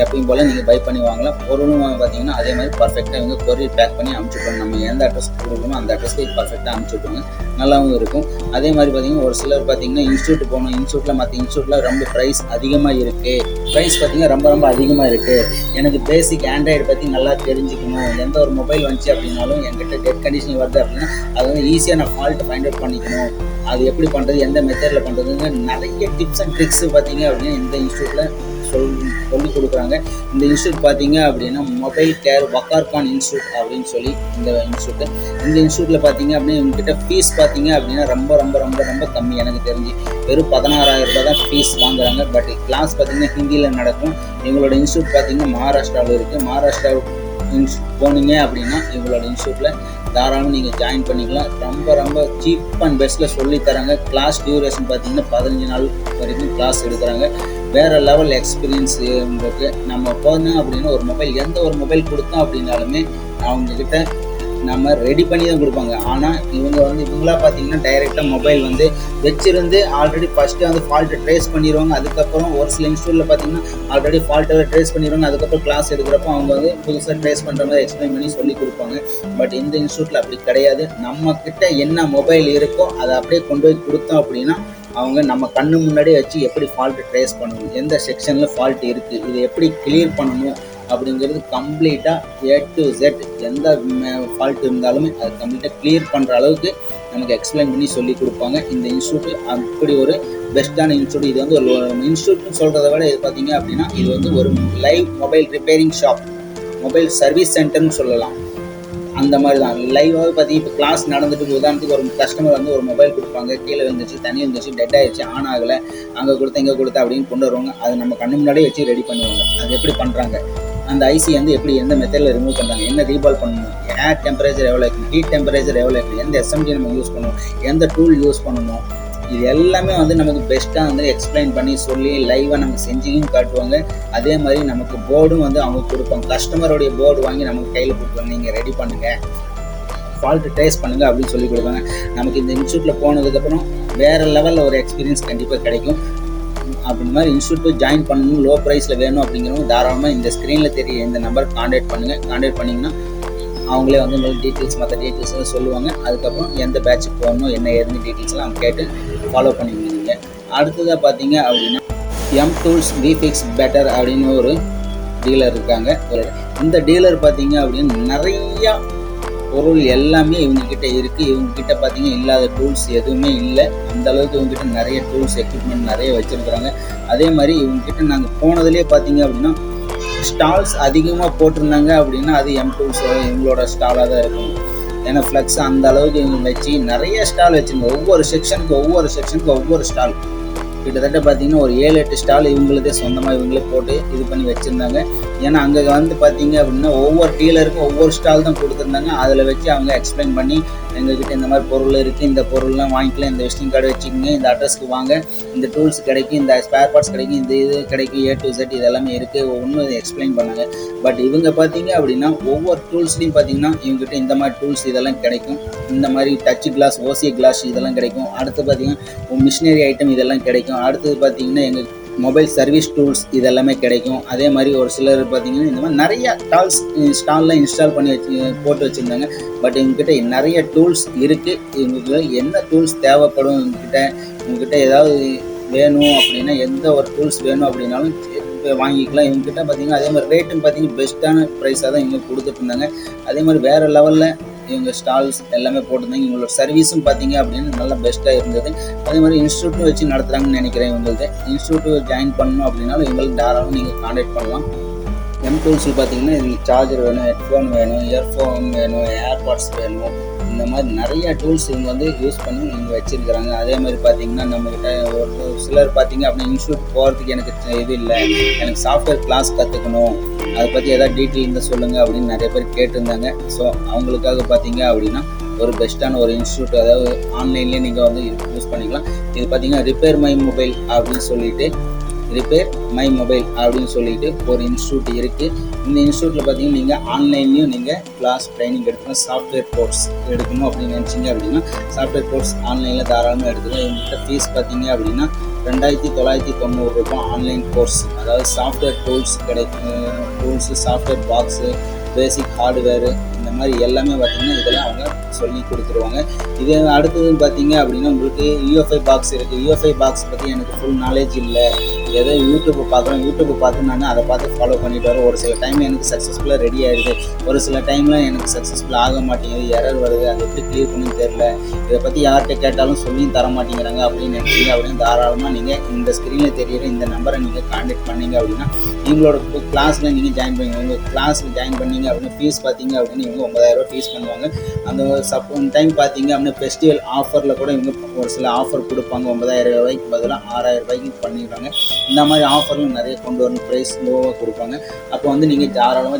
எப்பயும் போல் நீங்கள் பை பண்ணி வாங்கலாம். பொருளும் பார்த்தீங்கன்னா அதே மாதிரி பர்ஃபெக்டாக இவங்க கொரியர் பேக் பண்ணி அனுப்பிச்சுட்ருவாங்க. நம்ம எந்த அட்ரஸ்க்கு கொடுக்கணும் அந்த அட்ரஸ்க்கு பர்ஃபெக்டாக அனுப்பிச்சுட்ருவாங்க. நல்லாவும் இருக்கும். அதே மாதிரி பார்த்தீங்கன்னா ஒரு சிலர் பார்த்தீங்கன்னா இன்ஸ்டியூட் போகணும், இன்ஸ்டியூட்டில் மற்ற இன்ஸ்டியூட்டில் ரொம்ப ப்ரைஸ் அதிகமாக இருக்குது, ப்ரைஸ் பார்த்தீங்கன்னா ரொம்ப அதிகமாக இருக்குது, எனக்கு பேசிக் ஆண்ட்ராய்டு பற்றி நல்லா தெரிஞ்சுக்கணும், எந்த ஒரு மொபைல் வந்துச்சு அப்படின்னாலும் என்கிட்ட டெட் கண்டிஷன் வருது அப்படின்னா அது வந்து ஈஸியாக நான் ஃபால்ட்டு ஃபைண்ட் அவுட் பண்ணிக்கணும், அது எப்படி பண்ணுறது, எந்த மெத்தடில் பண்ணுறதுன்னு நிறைய டிப்ஸ் அண்ட் ட்ரிக்ஸ் பார்த்தீங்க அப்படின்னா இந்த இன்ஸ்டியூட்டில் சொல்லி கொடுக்குறாங்க. இந்த இன்ஸ்டியூட் பார்த்தீங்க அப்படின்னா மொபைல் கேர் வக்கார்கான் இன்ஸ்டியூட் அப்படின்னு சொல்லி இந்த இன்ஸ்டியூட்டில் பார்த்தீங்க அப்படின்னா இவங்ககிட்ட ஃபீஸ் பார்த்தீங்க அப்படின்னா ரொம்ப கம்மி. எனக்கு தெரிஞ்சு வெறும் 16,000 ரூபாய் தான் ஃபீஸ் வாங்குறாங்க. பட் கிளாஸ் பார்த்தீங்கன்னா ஹிந்தியில் நடக்கும். எங்களோட இன்ஸ்டியூட் பார்த்தீங்கன்னா மகாராஷ்டிராவில் இருக்குது. மகாராஷ்டிரா போனீங்க அப்படின்னா எங்களோட இன்ஸ்டியூட்டில் தாராளமாக நீங்கள் ஜாயின் பண்ணிக்கலாம். ரொம்ப சீப் அண்ட் பெஸ்ட்டில் சொல்லித்தராங்க. கிளாஸ் டியூரேஷன் பார்த்தீங்கன்னா 15 நாள் வரைக்கும் கிளாஸ் எடுக்கிறாங்க. வேறு லெவல் எக்ஸ்பீரியன்ஸ் உங்களுக்கு. நம்ம போனோம் அப்படின்னா ஒரு மொபைல் எந்த ஒரு மொபைல் கொடுத்தோம் அப்படின்னாலுமே அவங்கக்கிட்ட நம்ம ரெடி பண்ணி தான் கொடுப்பாங்க. ஆனால் இவங்களா பார்த்தீங்கன்னா டைரெக்டாக மொபைல் வந்து வச்சுருந்து ஆல்ரெடி ஃபஸ்ட்டு வந்து ஃபால்ட்டை ட்ரேஸ் பண்ணிடுவாங்க. அதுக்கப்புறம் ஒரு சில இன்ஸ்டியூட்டில் பார்த்தீங்கன்னா ஆல்ரெடி ஃபால்ட்டை ட்ரேஸ் பண்ணிடுவாங்க. அதுக்கப்புறம் கிளாஸ் எடுக்கிறப்போ அவங்க வந்து புதுசாக ட்ரேஸ் பண்ணுற மாதிரி எக்ஸ்பிளைன் பண்ணி சொல்லி கொடுப்பாங்க. பட் இந்த இன்ஸ்டியூட்டில் அப்படி கிடையாது. நம்மக்கிட்ட என்ன மொபைல் இருக்கோ அதை அப்படியே கொண்டு போய் கொடுத்தோம் அப்படின்னா அவங்க நம்ம கண்ணு முன்னாடியே வச்சு எப்படி ஃபால்ட்டு ட்ரேஸ் பண்ணணும், எந்த செக்ஷனில் ஃபால்ட் இருக்குது, இதை எப்படி கிளியர் பண்ணணும் அப்படிங்கிறது கம்ப்ளீட்டாக A to Z எந்த ஃபால்ட் இருந்தாலுமே அது கம்ப்ளீட்டாக கிளியர் பண்ணுற அளவுக்கு நமக்கு எக்ஸ்பிளைன் பண்ணி சொல்லி கொடுப்பாங்க. இந்த இன்ஸ்டியூட் அப்படி ஒரு பெஸ்ட்டான இன்ஸ்டியூட். இது வந்து ஒரு இன்ஸ்டியூட்னு சொல்கிறத விட இது பார்த்தீங்க அப்படின்னா இது வந்து ஒரு live mobile repairing shop, mobile service சென்டர்னு சொல்லலாம். அந்த மாதிரி தான் லைவாக பார்த்தீங்கன்னா இப்போ கிளாஸ் நடந்துட்டு உதாரணத்துக்கு ஒரு கஸ்டமர் வந்து ஒரு மொபைல் கொடுப்பாங்க, கீழே வந்துச்சு, தண்ணி வந்துச்சு, டெட் ஆகிடுச்சு, ஆன் ஆகலை, அங்கே கொடுத்தா இங்கே கொடுத்தா அப்படின்னு கொண்டு வருவாங்க. அது நம்ம கண்ணு முன்னாடியே வச்சு ரெடி பண்ணுவாங்க. அது எப்படி பண்ணுறாங்க, அந்த ஐசி வந்து எப்படி எந்த மெத்தடில் ரிமூவ் பண்ணுறாங்க, என்ன ரீபால் பண்ணணும், ஏர் டெம்பரேச்சர் எவ்வளோ இருக்குது, ஹீட் டெம்பரேச்சர் எவ்வளோ இருக்குது, எந்த எஸ்எம்டி நம்ம யூஸ் பண்ணணும், எந்த டூல் யூஸ் பண்ணணும், இது எல்லாமே வந்து நமக்கு பெஸ்ட்டாக வந்து எக்ஸ்பிளைன் பண்ணி சொல்லி லைவாக நம்ம செஞ்சுயும் காட்டுவாங்க. அதே மாதிரி நமக்கு போர்டும் வந்து அவங்க கொடுப்பாங்க. கஸ்டமருடைய போர்டு வாங்கி நமக்கு கையில் கொடுப்பாங்க, நீங்கள் ரெடி பண்ணுங்கள், ஃபால்ட்டு ட்ரேஸ் பண்ணுங்கள் அப்படின்னு சொல்லி கொடுப்பாங்க. நமக்கு இந்த இன்ஸ்டியூட்டில் போனதுக்கப்புறம் வேறு லெவலில் ஒரு எக்ஸ்பீரியன்ஸ் கண்டிப்பாக கிடைக்கும். அப்படி மாதிரி இன்ஸ்டியூட் ஜாயின் பண்ணணும், லோ ப்ரைஸில் வேணும் அப்படிங்கிறவங்க தாராளமாக இந்த ஸ்க்ரீனில் தெரிய இந்த நம்பர் கான்டாக்ட் பண்ணுங்கள். கான்டாக்ட் பண்ணிங்கன்னா அவங்களே வந்து இந்த டீட்டெயில்ஸ் மற்ற டீட்டெயில்ஸ்லாம் சொல்லுவாங்க. அதுக்கப்புறம் எந்த பேட்சுக்கு போகணும் என்ன ஏதுன்னு டீட்டெயில்ஸ்லாம் அவங்க கேட்டு ஃபாலோ பண்ணிடுவீங்க. அடுத்ததாக பார்த்தீங்க அப்படின்னா எம் டூல்ஸ் விஃபிக்ஸ் பெட்டர் அப்படின்னு ஒரு டீலர் இருக்காங்க. இந்த டீலர் பார்த்தீங்க அப்படின்னா நிறையா பொருள் எல்லாமே இவங்கக்கிட்ட இருக்குது. இவங்கக்கிட்ட பார்த்தீங்கன்னா இல்லாத டூல்ஸ் எதுவுமே இல்லை. அந்தளவுக்கு இவங்ககிட்ட நிறைய டூல்ஸ் எக்யூப்மெண்ட் நிறைய வச்சுருக்குறாங்க. அதே மாதிரி இவங்ககிட்ட நாங்கள் போனதுலேயே பார்த்தீங்க அப்படின்னா ஸ்டால்ஸ் அதிகமாக போட்டிருந்தாங்க அப்படின்னா அது எம் டூல்ஸ் இவங்களோட ஸ்டாலாக தான் இருக்கும். ஏன்னா ஃப்ளெக்ஸ் அந்த அளவுக்கு இவங்க வச்சு நிறைய ஸ்டால் வச்சுருந்தாங்க. ஒவ்வொரு செக்ஷனுக்கு ஒவ்வொரு ஸ்டால் கிட்டத்தட்ட பார்த்தீங்கன்னா ஒரு 7-8 ஸ்டால் இவங்களதே சொந்தமாக இவங்களே போட்டு இது பண்ணி வச்சுருந்தாங்க. ஏன்னா அங்கே வந்து பார்த்தீங்க அப்படின்னா ஒவ்வொரு டீலருக்கும் ஒவ்வொரு ஸ்டால் தான் கொடுத்துருந்தாங்க. அதில் வச்சு அவங்க எக்ஸ்பிளைன் பண்ணி எங்ககிட்ட இந்த மாதிரி பொருள் இருக்குது, இந்த பொருள்லாம் வாங்கிக்கலாம், இந்த விசிட்டிங் கார்டு வச்சுக்கோங்க, இந்த அட்ரஸ்க்கு வாங்க, இந்த டூல்ஸ் கிடைக்கும், இந்த ஸ்பேர் பார்ட்ஸ் கிடைக்கும், இந்த இது கிடைக்கும், A to Z இது எல்லாமே இருக்குது ஒன்று எக்ஸ்பிளைன் பண்ணாங்க. பட் இவங்க பார்த்தீங்க அப்படின்னா ஒவ்வொரு டூல்ஸ்லையும் பார்த்தீங்கன்னா இவங்ககிட்ட இந்த மாதிரி டூல்ஸ் இதெல்லாம் கிடைக்கும், இந்த மாதிரி டச் கிளாஸ், ஓசி கிளாஸ் இதெல்லாம் கிடைக்கும். அடுத்து பார்த்தீங்கன்னா மிஷினரி ஐட்டம் இதெல்லாம் கிடைக்கும். அடுத்தது பார்த்தீங்கன்னா எங்கள் மொபைல் சர்வீஸ் டூல்ஸ் இதெல்லாமே கிடைக்கும். அதே மாதிரி ஒரு சிலர் பார்த்தீங்கன்னா இந்த மாதிரி நிறைய ஸ்டாலில் இன்ஸ்டால் பண்ணி போட்டு வச்சுருந்தாங்க. பட் இவங்ககிட்ட நிறைய டூல்ஸ் இருக்குது. இவங்களுக்கு என்ன டூல்ஸ் தேவைப்படும், இவங்ககிட்ட ஏதாவது வேணும் அப்படின்னா எந்த ஒரு டூல்ஸ் வேணும் அப்படின்னாலும் வாங்கிக்கலாம். இவங்ககிட்ட பார்த்தீங்கன்னா அதே மாதிரி ரேட்டும் பார்த்தீங்கன்னா பெஸ்ட்டான ப்ரைஸாக தான் இவங்க கொடுத்துட்டு இருந்தாங்க. அதே மாதிரி வேறு லெவலில் இவங்க ஸ்டால்ஸ் எல்லாமே போட்டிருந்தாங்க. இவங்களோட சர்வீஸும் பார்த்தீங்க அப்படின்னு நல்லா பெஸ்ட்டாக இருந்தது. அதே மாதிரி இன்ஸ்டியூட்டும் வச்சு நடத்துகிறாங்கன்னு நினைக்கிறேன். இவங்களுக்கு இன்ஸ்டியூட்டு ஜாயின் பண்ணணும் அப்படின்னாலும் இவங்களுக்கு தாராளமாக நீங்கள் கான்டாக்ட் பண்ணலாம். எம் டூல்ஸில் பார்த்தீங்கன்னா இதுக்கு சார்ஜர் வேணும், ஹெட்ஃபோன் வேணும், இயர்ஃபோன் வேணும், ஏர்பாட்ஸ் வேணும், இந்த மாதிரி நிறைய டூல்ஸ் இவங்க வந்து யூஸ் பண்ணி இவங்க வச்சுருக்கிறாங்க. அதே மாதிரி பார்த்தீங்கன்னா நம்மக்கிட்ட ஒரு சிலர் பார்த்தீங்க அப்படின்னா இன்ஸ்டியூட் போகிறதுக்கு எனக்கு இது இல்லை, எனக்கு சாஃப்ட்வேர் கிளாஸ் கற்றுக்கணும், அதை பற்றி எதாவது டீட்டெயில் இருந்தால் சொல்லுங்கள் அப்படின்னு நிறைய பேர் கேட்டிருந்தாங்க. ஸோ அவங்களுக்காக பார்த்தீங்க அப்படின்னா ஒரு பெஸ்ட்டான ஒரு இன்ஸ்டியூட், அதாவது ஆன்லைன்லேயே நீங்கள் வந்து யூஸ் பண்ணிக்கலாம். இது பார்த்தீங்கன்னா ரிப்பேர் மை மொபைல் அப்படின்னு சொல்லிட்டு ரிப்பேர் மை மொபைல் அப்படின்னு சொல்லிட்டு ஒரு இன்ஸ்டியூட் இருக்குது. இந்த இன்ஸ்டியூட்டில் பார்த்தீங்கன்னா நீங்கள் ஆன்லைன்லேயும் நீங்கள் கிளாஸ் ட்ரைனிங் எடுக்கணும். சாஃப்ட்வேர் கோர்ஸ் எடுக்கணும் அப்படின்னு நினச்சிங்க அப்படின்னா சாஃப்ட்வேர் கோர்ஸ் ஆன்லைனில் தாராளமாக எடுத்துக்கலாம். இவங்ககிட்ட ஃபீஸ் பார்த்தீங்க அப்படின்னா 2990 ரூபாய் ஆன்லைன் கோர்ஸ். அதாவது software tools tools, software box, basic hardware, இந்த மாதிரி எல்லாமே பார்த்திங்கன்னா இதெல்லாம் அவங்க சொல்லி கொடுத்துருவாங்க. இது அடுத்ததுன்னு பார்த்தீங்க அப்படின்னா உங்களுக்கு யூஎஃப்ஐ பாக்ஸ் இருக்குது. யூஎஃப்ஐ பாக்ஸ் பற்றி எனக்கு ஃபுல் நாலேஜ் இல்லை. ஏதோ யூடியூப்பை பார்க்குறேன், யூடியூப்பை பார்த்து நான் அதை பார்த்து ஃபாலோ பண்ணிட்டு வரேன். ஒரு சில டைம் எனக்கு சக்ஸஸ்ஃபுல்லாக ரெடி ஆகிடுது, ஒரு சில டைமில் எனக்கு சக்ஸஸ்ஃபுல் ஆக மாட்டேங்குது, எரர் வருது, அதை எப்படி க்ளியர் பண்ணி தெரில, இதை பற்றி யார்கிட்ட கேட்டாலும் சொல்லியும் தர மாட்டேங்கிறாங்க அப்படின்னு நினச்சிங்க அப்படின்னு தாராளமாக நீங்கள் இந்த ஸ்க்ரீனில் தெரியிற இந்த நம்பரை நீங்கள் கான்டாக்ட் பண்ணிங்க அப்படின்னா இவங்களோட கிளாஸில் நீங்கள் ஜாயின் பண்ணுவீங்க. உங்கள் கிளாஸில் ஜாயின் பண்ணிங்க அப்படின்னு ஃபீஸ் பார்த்தீங்க அப்படின்னு இவங்க 9000 ரூபா ஃபீஸ் பண்ணுவாங்க. அந்த டைம் பார்த்தீங்க அப்படின்னா ஃபெஸ்டிவல் ஆஃபரில் கூட இவங்க ஒரு சில ஆஃபர் கொடுப்பாங்க. 9000 ரூபாய்க்கு பதிலாக 6000 ரூபாய்க்கு பண்ணிடுறாங்க. இந்த மாதிரி ஆஃபர்லாம் நிறைய கொண்டு வரணும், ப்ரைஸ் லோவாக கொடுப்பாங்க. அப்போ வந்து நீங்கள் தாராளமாக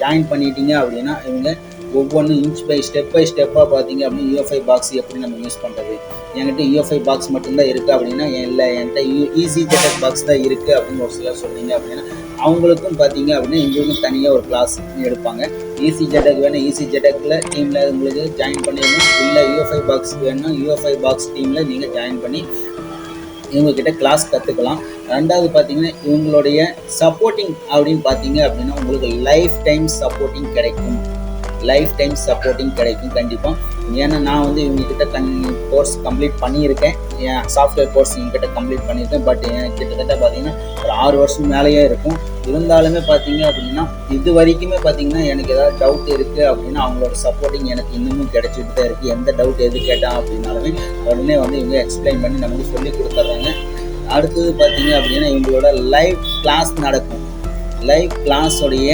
ஜாயின் பண்ணிட்டீங்க அப்படின்னா இவங்க ஒவ்வொன்றும் இன்ச் பை ஸ்டெப்பாக பார்த்தீங்க அப்படின்னா யூஎஃப்ஐ பாக்ஸ் எப்படி நம்ம யூஸ் பண்ணுறது, என்கிட்ட யூஎஃப்ஐ பாக்ஸ் மட்டும்தான் இருக்குது அப்படின்னா இல்லை என்கிட்ட ஈஸி ஜெட்டக் பாக்ஸ் தான் இருக்குது அப்படின்னு ஒரு சிலர் சொன்னீங்க அப்படின்னா அவங்களுக்கும் பார்த்தீங்க அப்படின்னா எங்களுக்கும் தனியாக ஒரு கிளாஸ் எடுப்பாங்க. ஈஸி ஜெட்டக் வேணும், ஈஸி ஜெட்டக்கில் டீமில் உங்களுக்கு ஜாயின் பண்ணிடணும். இல்லை யூஎஃப்ஐ பாக்ஸ் வேணும்னா யூஎஃப்ஐ பாக்ஸ் டீமில் நீங்கள் ஜாயின் பண்ணி இவங்கக்கிட்ட கிளாஸ் கற்றுக்கலாம். ரெண்டாவது பார்த்தீங்கன்னா இவங்களுடைய சப்போர்ட்டிங் அப்படின்னு பார்த்தீங்க அப்படின்னா உங்களுக்கு லைஃப் டைம் சப்போர்ட்டிங் கிடைக்கும் கண்டிப்பாக. ஏன்னா நான் வந்து இவங்கக்கிட்ட கோர்ஸ் கம்ப்ளீட் பண்ணியிருக்கேன். என் சாஃப்ட்வேர் கோர்ஸ் இவங்ககிட்ட கம்ப்ளீட் பண்ணியிருக்கேன். பட் எனக்கு கிட்டத்தட்ட பார்த்தீங்கன்னா ஒரு 6 வருஷம் மேலேயே இருக்கும். இருந்தாலுமே பார்த்தீங்க அப்படின்னா இது வரைக்குமே பார்த்தீங்கன்னா எனக்கு ஏதாவது டவுட் இருக்குது அப்படின்னா அவங்களோட சப்போர்ட்டிங் எனக்கு இன்னமும் கிடைச்சிட்டு தான் இருக்குது. எந்த டவுட் எது கேட்டால் அப்படின்னாலுமே உடனே வந்து இவங்க எக்ஸ்பிளைன் பண்ணி நமக்கு சொல்லி கொடுத்துட்றாங்க. அடுத்தது பார்த்தீங்க அப்படின்னா இவங்களோட லைவ் கிளாஸ் நடக்கும். லைவ் கிளாஸோடைய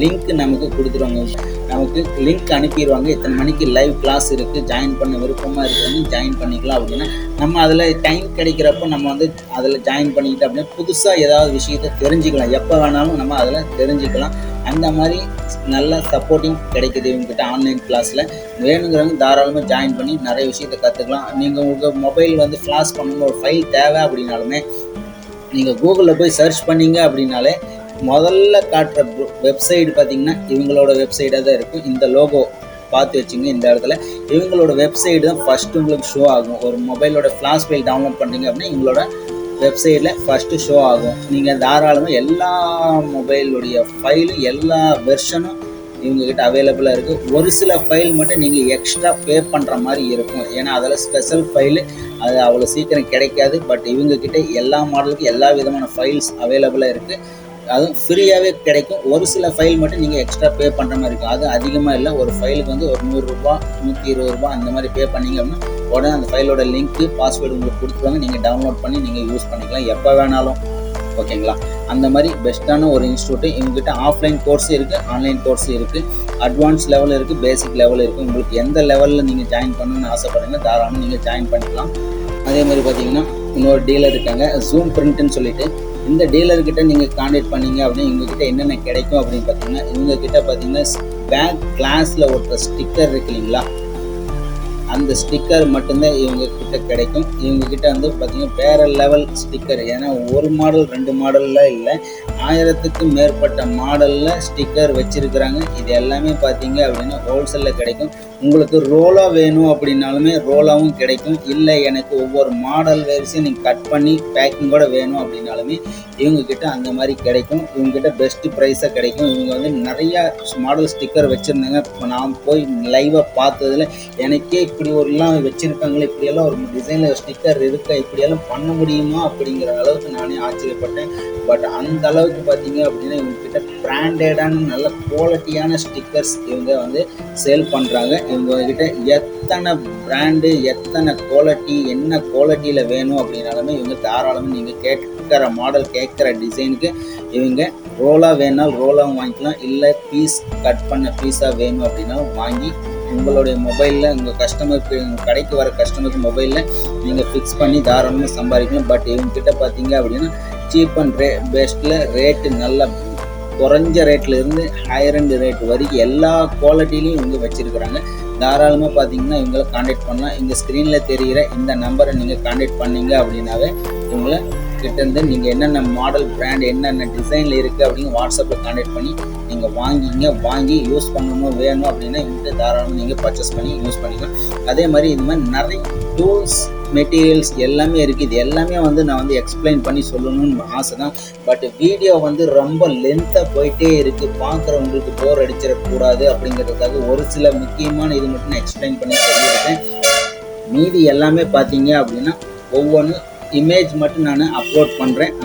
லிங்க் நமக்கு கொடுத்துருவாங்க. நமக்கு லிங்க் அனுப்பிடுவாங்க. இத்தனை மணிக்கு லைவ் கிளாஸ் இருக்குது, ஜாயின் பண்ண விருப்பமாக இருக்கிறவங்க ஜாயின் பண்ணிக்கலாம் அப்படின்னா நம்ம அதில் டைம் கிடைக்கிறப்போ நம்ம வந்து அதில் ஜாயின் பண்ணிக்கிட்டு அப்படின்னா புதுசாக ஏதாவது விஷயத்தை தெரிஞ்சுக்கலாம். எப்போ வேணாலும் நம்ம அதில் தெரிஞ்சுக்கலாம். அந்த மாதிரி நல்ல சப்போர்ட்டிங் கிடைக்குது இவங்ககிட்ட ஆன்லைன் கிளாஸில். வேணுங்கிறவங்க தாராளமாக ஜாயின் பண்ணி நிறைய விஷயத்தை கற்றுக்கலாம். நீங்கள் உங்கள் மொபைல் வந்து ஃப்ளாஷ் பண்ணணும், ஒரு ஃபைல் தேவை அப்படின்னாலுமே நீங்கள் கூகுளில் போய் சர்ச் பண்ணிங்க அப்படின்னாலே முதல்ல காட்டுற வெப்சைட் பார்த்திங்கன்னா இவங்களோட வெப்சைட்டாக தான் இருக்கும். இந்த லோகோ பார்த்து வச்சுங்க. இந்த இடத்துல இவங்களோட வெப்சைட் தான் ஃபஸ்ட்டு உங்களுக்கு ஷோ ஆகும். ஒரு மொபைலோட ஃப்ளாஷ் ஃபைல் டவுன்லோட் பண்ணுறீங்க அப்படின்னா இவங்களோட வெப்சைட்டில் ஃபஸ்ட்டு ஷோ ஆகும். நீங்கள் தாராளமாக எல்லா மொபைலுடைய ஃபைலும் எல்லா வெர்ஷனும் இவங்ககிட்ட அவைலபிளாக இருக்குது. ஒரு சில ஃபைல் மட்டும் நீங்கள் எக்ஸ்ட்ரா பே பண்ணுற மாதிரி இருக்கும். ஏன்னா அதில் ஸ்பெஷல் ஃபைலு அது அவ்வளோ சீக்கிரம் கிடைக்காது. பட் இவங்கக்கிட்ட எல்லா மாடலுக்கும் எல்லா விதமான ஃபைல்ஸ் அவைலபிளாக இருக்குது. அதுவும் ஃப்ரீயாகவே கிடைக்கும். ஒரு சில ஃபைல் மட்டும் நீங்கள் எக்ஸ்ட்ரா பே பண்ணுற மாதிரி இருக்கும். அது அதிகமாக இல்லை. ஒரு ஃபைலுக்கு வந்து ஒரு 100 ரூபா 120 ரூபா அந்த மாதிரி பே பண்ணிங்க அப்படின்னா உடனே அந்த ஃபைலோட லிங்க்கு பாஸ்வேர்டு உங்களுக்கு கொடுத்துருவாங்க. நீங்கள் டவுன்லோட் பண்ணி நீங்கள் யூஸ் பண்ணிக்கலாம் எப்போ வேணாலும். ஓகேங்களா? அந்த மாதிரி பெஸ்ட்டான ஒரு இன்ஸ்டியூட்டு. இவங்ககிட்ட ஆஃப்லைன் கோர்ஸ் இருக்குது, ஆன்லைன் கோர்ஸ் இருக்குது, அட்வான்ஸ் லெவல் இருக்குது, பேசிக் லெவல் இருக்குது. உங்களுக்கு எந்த லெவலில் நீங்கள் ஜாயின் பண்ணணும்னு ஆசைப்படுறீங்க தாராளமாக நீங்கள் ஜாயின் பண்ணிக்கலாம். அதே மாதிரி பார்த்தீங்கன்னா இன்னொரு டீலர் இருக்காங்க, ஜூம் பிரிண்ட்டுன்னு சொல்லிட்டு. இந்த டீலர்கிட்ட நீங்கள் கான்டாக்ட் பண்ணிங்க அப்படின்னா இவங்ககிட்ட என்னென்ன கிடைக்கும் அப்படின்னு பார்த்தீங்கன்னா இவங்ககிட்ட பார்த்தீங்கன்னா பேக் கிளாஸில் ஒருத்தர் ஸ்டிக்கர் இருக்கு இல்லைங்களா, அந்த ஸ்டிக்கர் மட்டும்தான் இவங்கக்கிட்ட கிடைக்கும். இவங்கக்கிட்ட வந்து பார்த்திங்கன்னா வேறு லெவல் ஸ்டிக்கர். ஏன்னா ஒரு மாடல் 2 மாடல்லாம் இல்லை, 1000க்கும் மேற்பட்ட மாடலில் ஸ்டிக்கர் வச்சுருக்குறாங்க. இது எல்லாமே பார்த்தீங்க அப்படின்னா ஹோல்சேலில் கிடைக்கும். உங்களுக்கு ரோலாக வேணும் அப்படின்னாலுமே ரோலாகவும் கிடைக்கும். இல்லை எனக்கு ஒவ்வொரு மாடல் வரிசையும் நீங்கள் கட் பண்ணி பேக்கிங்கோடு வேணும் அப்படின்னாலுமே இவங்கக்கிட்ட அந்த மாதிரி கிடைக்கும். இவங்ககிட்ட பெஸ்ட்டு ப்ரைஸாக கிடைக்கும். இவங்க வந்து நிறையா மாடல் ஸ்டிக்கர் வச்சுருந்தாங்க. இப்போ நான் போய் லைவாக பார்த்ததில் எனக்கே இப்படி ஒருலாம் வச்சுருக்காங்களே, இப்படியெல்லாம் ஒரு டிசைனில் ஸ்டிக்கர் இருக்கா, இப்படியெல்லாம் பண்ண முடியுமா அப்படிங்கிற அளவுக்கு நானே ஆச்சரியப்பட்டேன். பட் அந்த அளவுக்கு பார்த்தீங்க அப்படின்னா இவங்ககிட்ட பிராண்டடான நல்ல குவாலிட்டியான ஸ்டிக்கர்ஸ் இவங்க வந்து சேல் பண்ணுறாங்க. இவங்ககிட்ட எத்தனை பிராண்டு, எத்தனை குவாலிட்டி, என்ன குவாலிட்டியில் வேணும் அப்படின்னாலுமே இவங்க தாராளமாக நீங்கள் கேட்குற மாடல், கேட்குற டிசைனுக்கு இவங்க ரோலாக வேணாலும் ரோலாகவும் வாங்கிக்கலாம். இல்லை பீஸ் கட் பண்ண பீஸாக வேணும் அப்படின்னாலும் வாங்கி உங்களுடைய மொபைலில் உங்கள் கஸ்டமருக்கு, கடைக்கு வர கஸ்டமருக்கு மொபைலில் நீங்கள் ஃபிக்ஸ் பண்ணி தாராளமாக சம்பாதிக்கலாம். பட் இவங்ககிட்ட பார்த்தீங்க அப்படின்னா சீப் அண்ட் பெஸ்ட்டில் ரேட்டு நல்லா குறைஞ்ச ரேட்லேருந்து ஹையர் அண்ட் ரேட் வரைக்கும் எல்லா குவாலிட்டிலையும் இவங்க வச்சுருக்குறாங்க. தாராளமாக பார்த்தீங்கன்னா இவங்களை கான்டாக்ட் பண்ணலாம். இந்த ஸ்க்ரீனில் தெரிகிற இந்த நம்பரை நீங்கள் கான்டாக்ட் பண்ணிங்க அப்படின்னாவே இவங்களை கிட்டேருந்து நீங்கள் என்னென்ன மாடல் பிராண்ட் என்னென்ன டிசைனில் இருக்குது அப்படின்னு வாட்ஸ்அப்பில் கான்டாக்ட் பண்ணி நீங்கள் வாங்கி யூஸ் பண்ணணும் வேணும் அப்படின்னா இந்த தாராளமாக நீங்கள் பர்ச்சேஸ் பண்ணி யூஸ் பண்ணிக்கலாம். அதே மாதிரி இது மாதிரி நிறைய டூல்ஸ் மெட்டீரியல்ஸ் எல்லாமே இருக்குது. இது எல்லாமே வந்து நான் வந்து எக்ஸ்பிளைன் பண்ணி சொல்லணும்னு ஆசை தான். பட் வீடியோ வந்து ரொம்ப லென்த்தாக போயிட்டே இருக்குது, பார்க்குறவங்களுக்கு போர் அடிச்சிடக்கூடாது அப்படிங்கிறதுக்காக ஒரு சில முக்கியமான இது மட்டும் நான் எக்ஸ்பிளைன் பண்ணி சொல்லியிருக்கேன். மீதி எல்லாமே பார்த்தீங்க அப்படின்னா ஒவ்வொன்று இமேஜ் மட்டும் நான் அப்லோட் பண்ணுறேன்.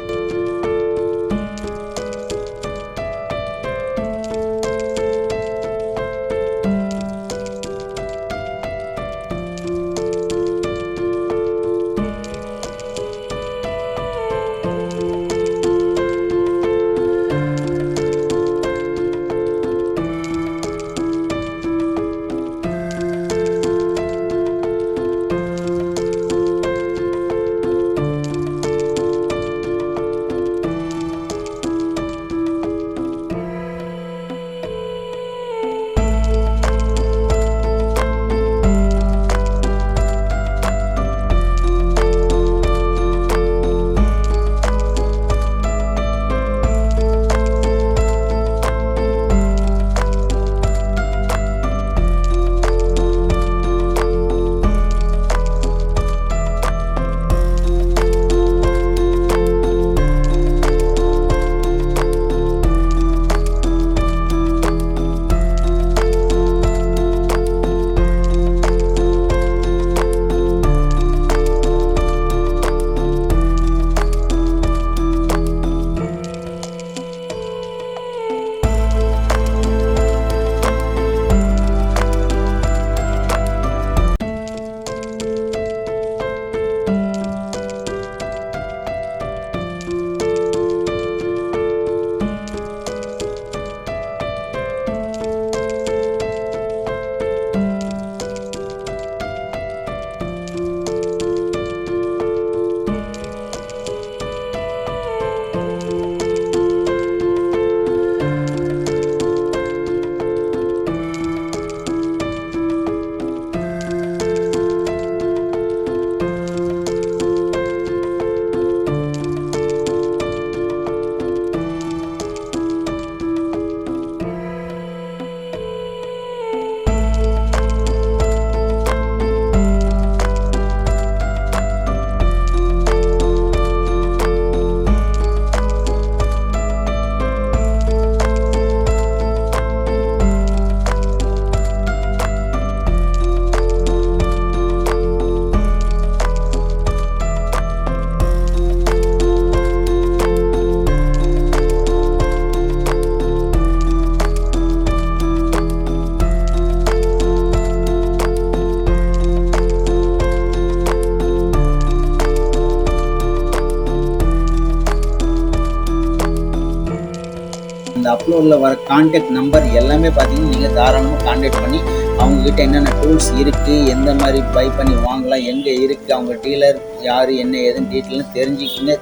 இந்த அப்லோடில் வர கான்டாக்ட் நம்பர் எல்லாமே பார்த்தீங்கன்னா நீங்கள் தாராளமாக கான்டாக்ட் பண்ணி அவங்கக்கிட்ட என்னென்ன டூல்ஸ் இருக்குது, எந்த மாதிரி பை பண்ணி வாங்கலாம், எங்கே இருக்குது, அவங்க டீலர் யார் என்ன ஏதுன்னு டீட்டெயில்னு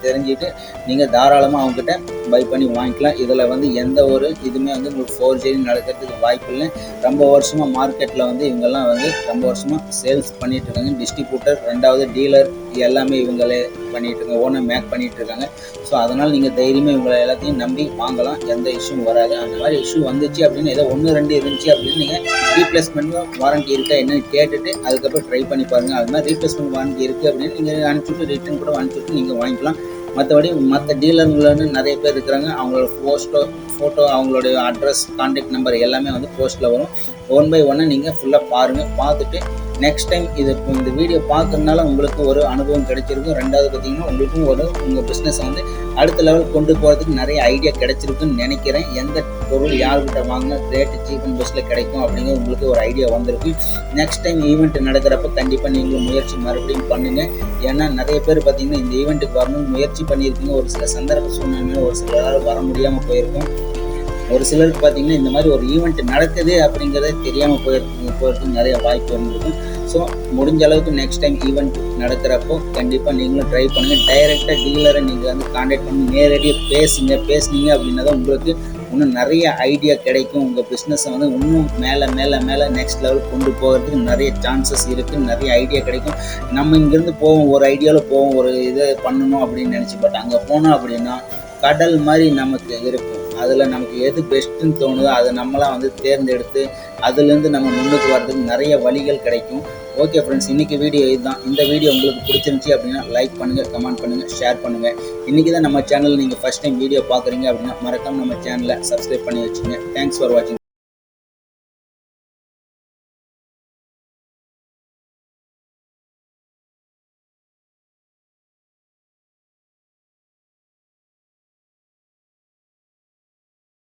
தெரிஞ்சுக்கிட்டு நீங்கள் தாராளமாக அவங்ககிட்ட பை பண்ணி வாங்கிக்கலாம். இதில் வந்து எந்த ஒரு இதுவுமே வந்து உங்களுக்கு ஃபோர்ஜரி நடக்கிறதுக்கு வாய்ப்பு இல்லை. ரொம்ப வருஷமாக மார்க்கெட்டில் வந்து இவங்கெல்லாம் வந்து ரொம்ப வருஷமாக சேல்ஸ் பண்ணிகிட்ருக்காங்க. டிஸ்ட்ரிபியூட்டர், ரெண்டாவது டீலர் எல்லாமே இவங்களே பண்ணிகிட்ருக்காங்க, ஓனர் மேக் பண்ணிகிட்ருக்காங்க. ஸோ அதனால் நீங்கள் தைரியமாக இவங்களை எல்லாத்தையும் நம்பி வாங்கலாம், எந்த இஷ்யூவும் வராது. அந்த மாதிரி இஷ்யூ வந்துச்சு அப்படின்னு ஏதோ 1-2 இருந்துச்சு அப்படின்னு நீங்கள் ரீப்ளேஸ்மெண்ட் வாரண்ட்டி இருக்கா என்னன்னு கேட்டுட்டு அதுக்கப்புறம் ட்ரை பண்ணி பாருங்கள். அது மாதிரி ரீப்ளேஸ்மெண்ட் வாரண்ட்டி இருக்குது அப்படின்னு நீங்கள் அனுப்பிச்சுட்டு ரிட்டன் கூட அனுப்பிச்சுட்டு நீங்கள் வாங்கிக்கலாம். மற்றபடி மற்ற டீலருங்கள்னு நிறைய பேர் இருக்கிறாங்க. அவங்களோட ஃபோட்டோ அவங்களுடைய அட்ரஸ், கான்டாக்ட் நம்பர் எல்லாமே வந்து போஸ்ட்டில் வரும். 1 by 1 நீங்கள் ஃபுல்லாக பாருங்கள். பார்த்துட்டு நெக்ஸ்ட் டைம் இந்த வீடியோ பார்க்கறதுனால உங்களுக்கு ஒரு அனுபவம் கிடைச்சிருக்கும். ரெண்டாவது பார்த்தீங்கன்னா உங்களுக்கும் உங்கள் பிஸ்னஸை வந்து அடுத்த லெவல் கொண்டு போகிறதுக்கு நிறைய ஐடியா கிடைச்சிருக்குன்னு நினைக்கிறேன். எந்த பொருள் யார்கிட்ட வாங்கினா ரேட்டு சீப் அண்ட் பெஸ்ட்டில் கிடைக்கும் அப்படிங்கிறது உங்களுக்கு ஒரு ஐடியா வந்திருக்கும். நெக்ஸ்ட் டைம் ஈவெண்ட் நடக்கிறப்ப கண்டிப்பாக நீங்களும் முயற்சி மறுபடியும் பண்ணுங்கள். ஏன்னா நிறைய பேர் பார்த்தீங்கன்னா இந்த ஈவெண்ட்டுக்கு வரணும்னு முயற்சி பண்ணியிருக்கீங்க. ஒரு சில சந்தர்ப்ப சூழ்நிலையில் ஒரு சிலரால் வர முடியாமல் போயிருக்கும். ஒரு சிலருக்கு பார்த்தீங்கன்னா இந்த மாதிரி ஒரு ஈவெண்ட் நடக்குது அப்படிங்கிறதே தெரியாமல் போகிறதுக்கு நிறைய வாய்ப்பு இருந்திருக்கும். ஸோ முடிஞ்ச அளவுக்கு நெக்ஸ்ட் டைம் ஈவெண்ட் நடக்கிறப்போ கண்டிப்பாக நீங்களும் ட்ரை பண்ணுங்கள். டைரெக்டாக டீலரை நீங்கள் வந்து கான்டாக்ட் பண்ணி நேரடியாக பேசுனீங்க அப்படின்னா தான் உங்களுக்கு இன்னும் நிறைய ஐடியா கிடைக்கும். உங்கள் பிஸ்னஸை வந்து இன்னும் மேலே நெக்ஸ்ட் லெவல் கொண்டு போகிறதுக்கு நிறைய சான்சஸ் இருக்குது, நிறைய ஐடியா கிடைக்கும். நம்ம இங்கேருந்து போவோம், ஒரு ஐடியாவில் போவோம், ஒரு இதை பண்ணணும் அப்படின்னு நினச்சி, பட் அங்கே போனோம் அப்படின்னா கடல் மாதிரி நமக்கு இருக்கும். அதில் நமக்கு எது பெஸ்ட்டுன்னு தோணுதோ அதை நம்மளாம் வந்து தேர்ந்தெடுத்து அதுலேருந்து நம்ம முன்னுக்கு வர்றதுக்கு நிறைய வழிகள் கிடைக்கும். ஓகே ஃப்ரெண்ட்ஸ், இன்றைக்கி வீடியோ இதுதான். இந்த வீடியோ உங்களுக்கு பிடிச்சிருந்துச்சி அப்படின்னா லைக் பண்ணுங்கள், கமெண்ட் பண்ணுங்கள், ஷேர் பண்ணுங்கள். இன்றைக்கி தான் நம்ம சேனல் நீங்கள் ஃபஸ்ட் டைம் வீடியோ பார்க்குறீங்க அப்படின்னா மறக்காம நம்ம சேனலை சப்ஸ்கிரைப் பண்ணி வச்சுங்க. தேங்க்ஸ் ஃபார் வாட்சிங்.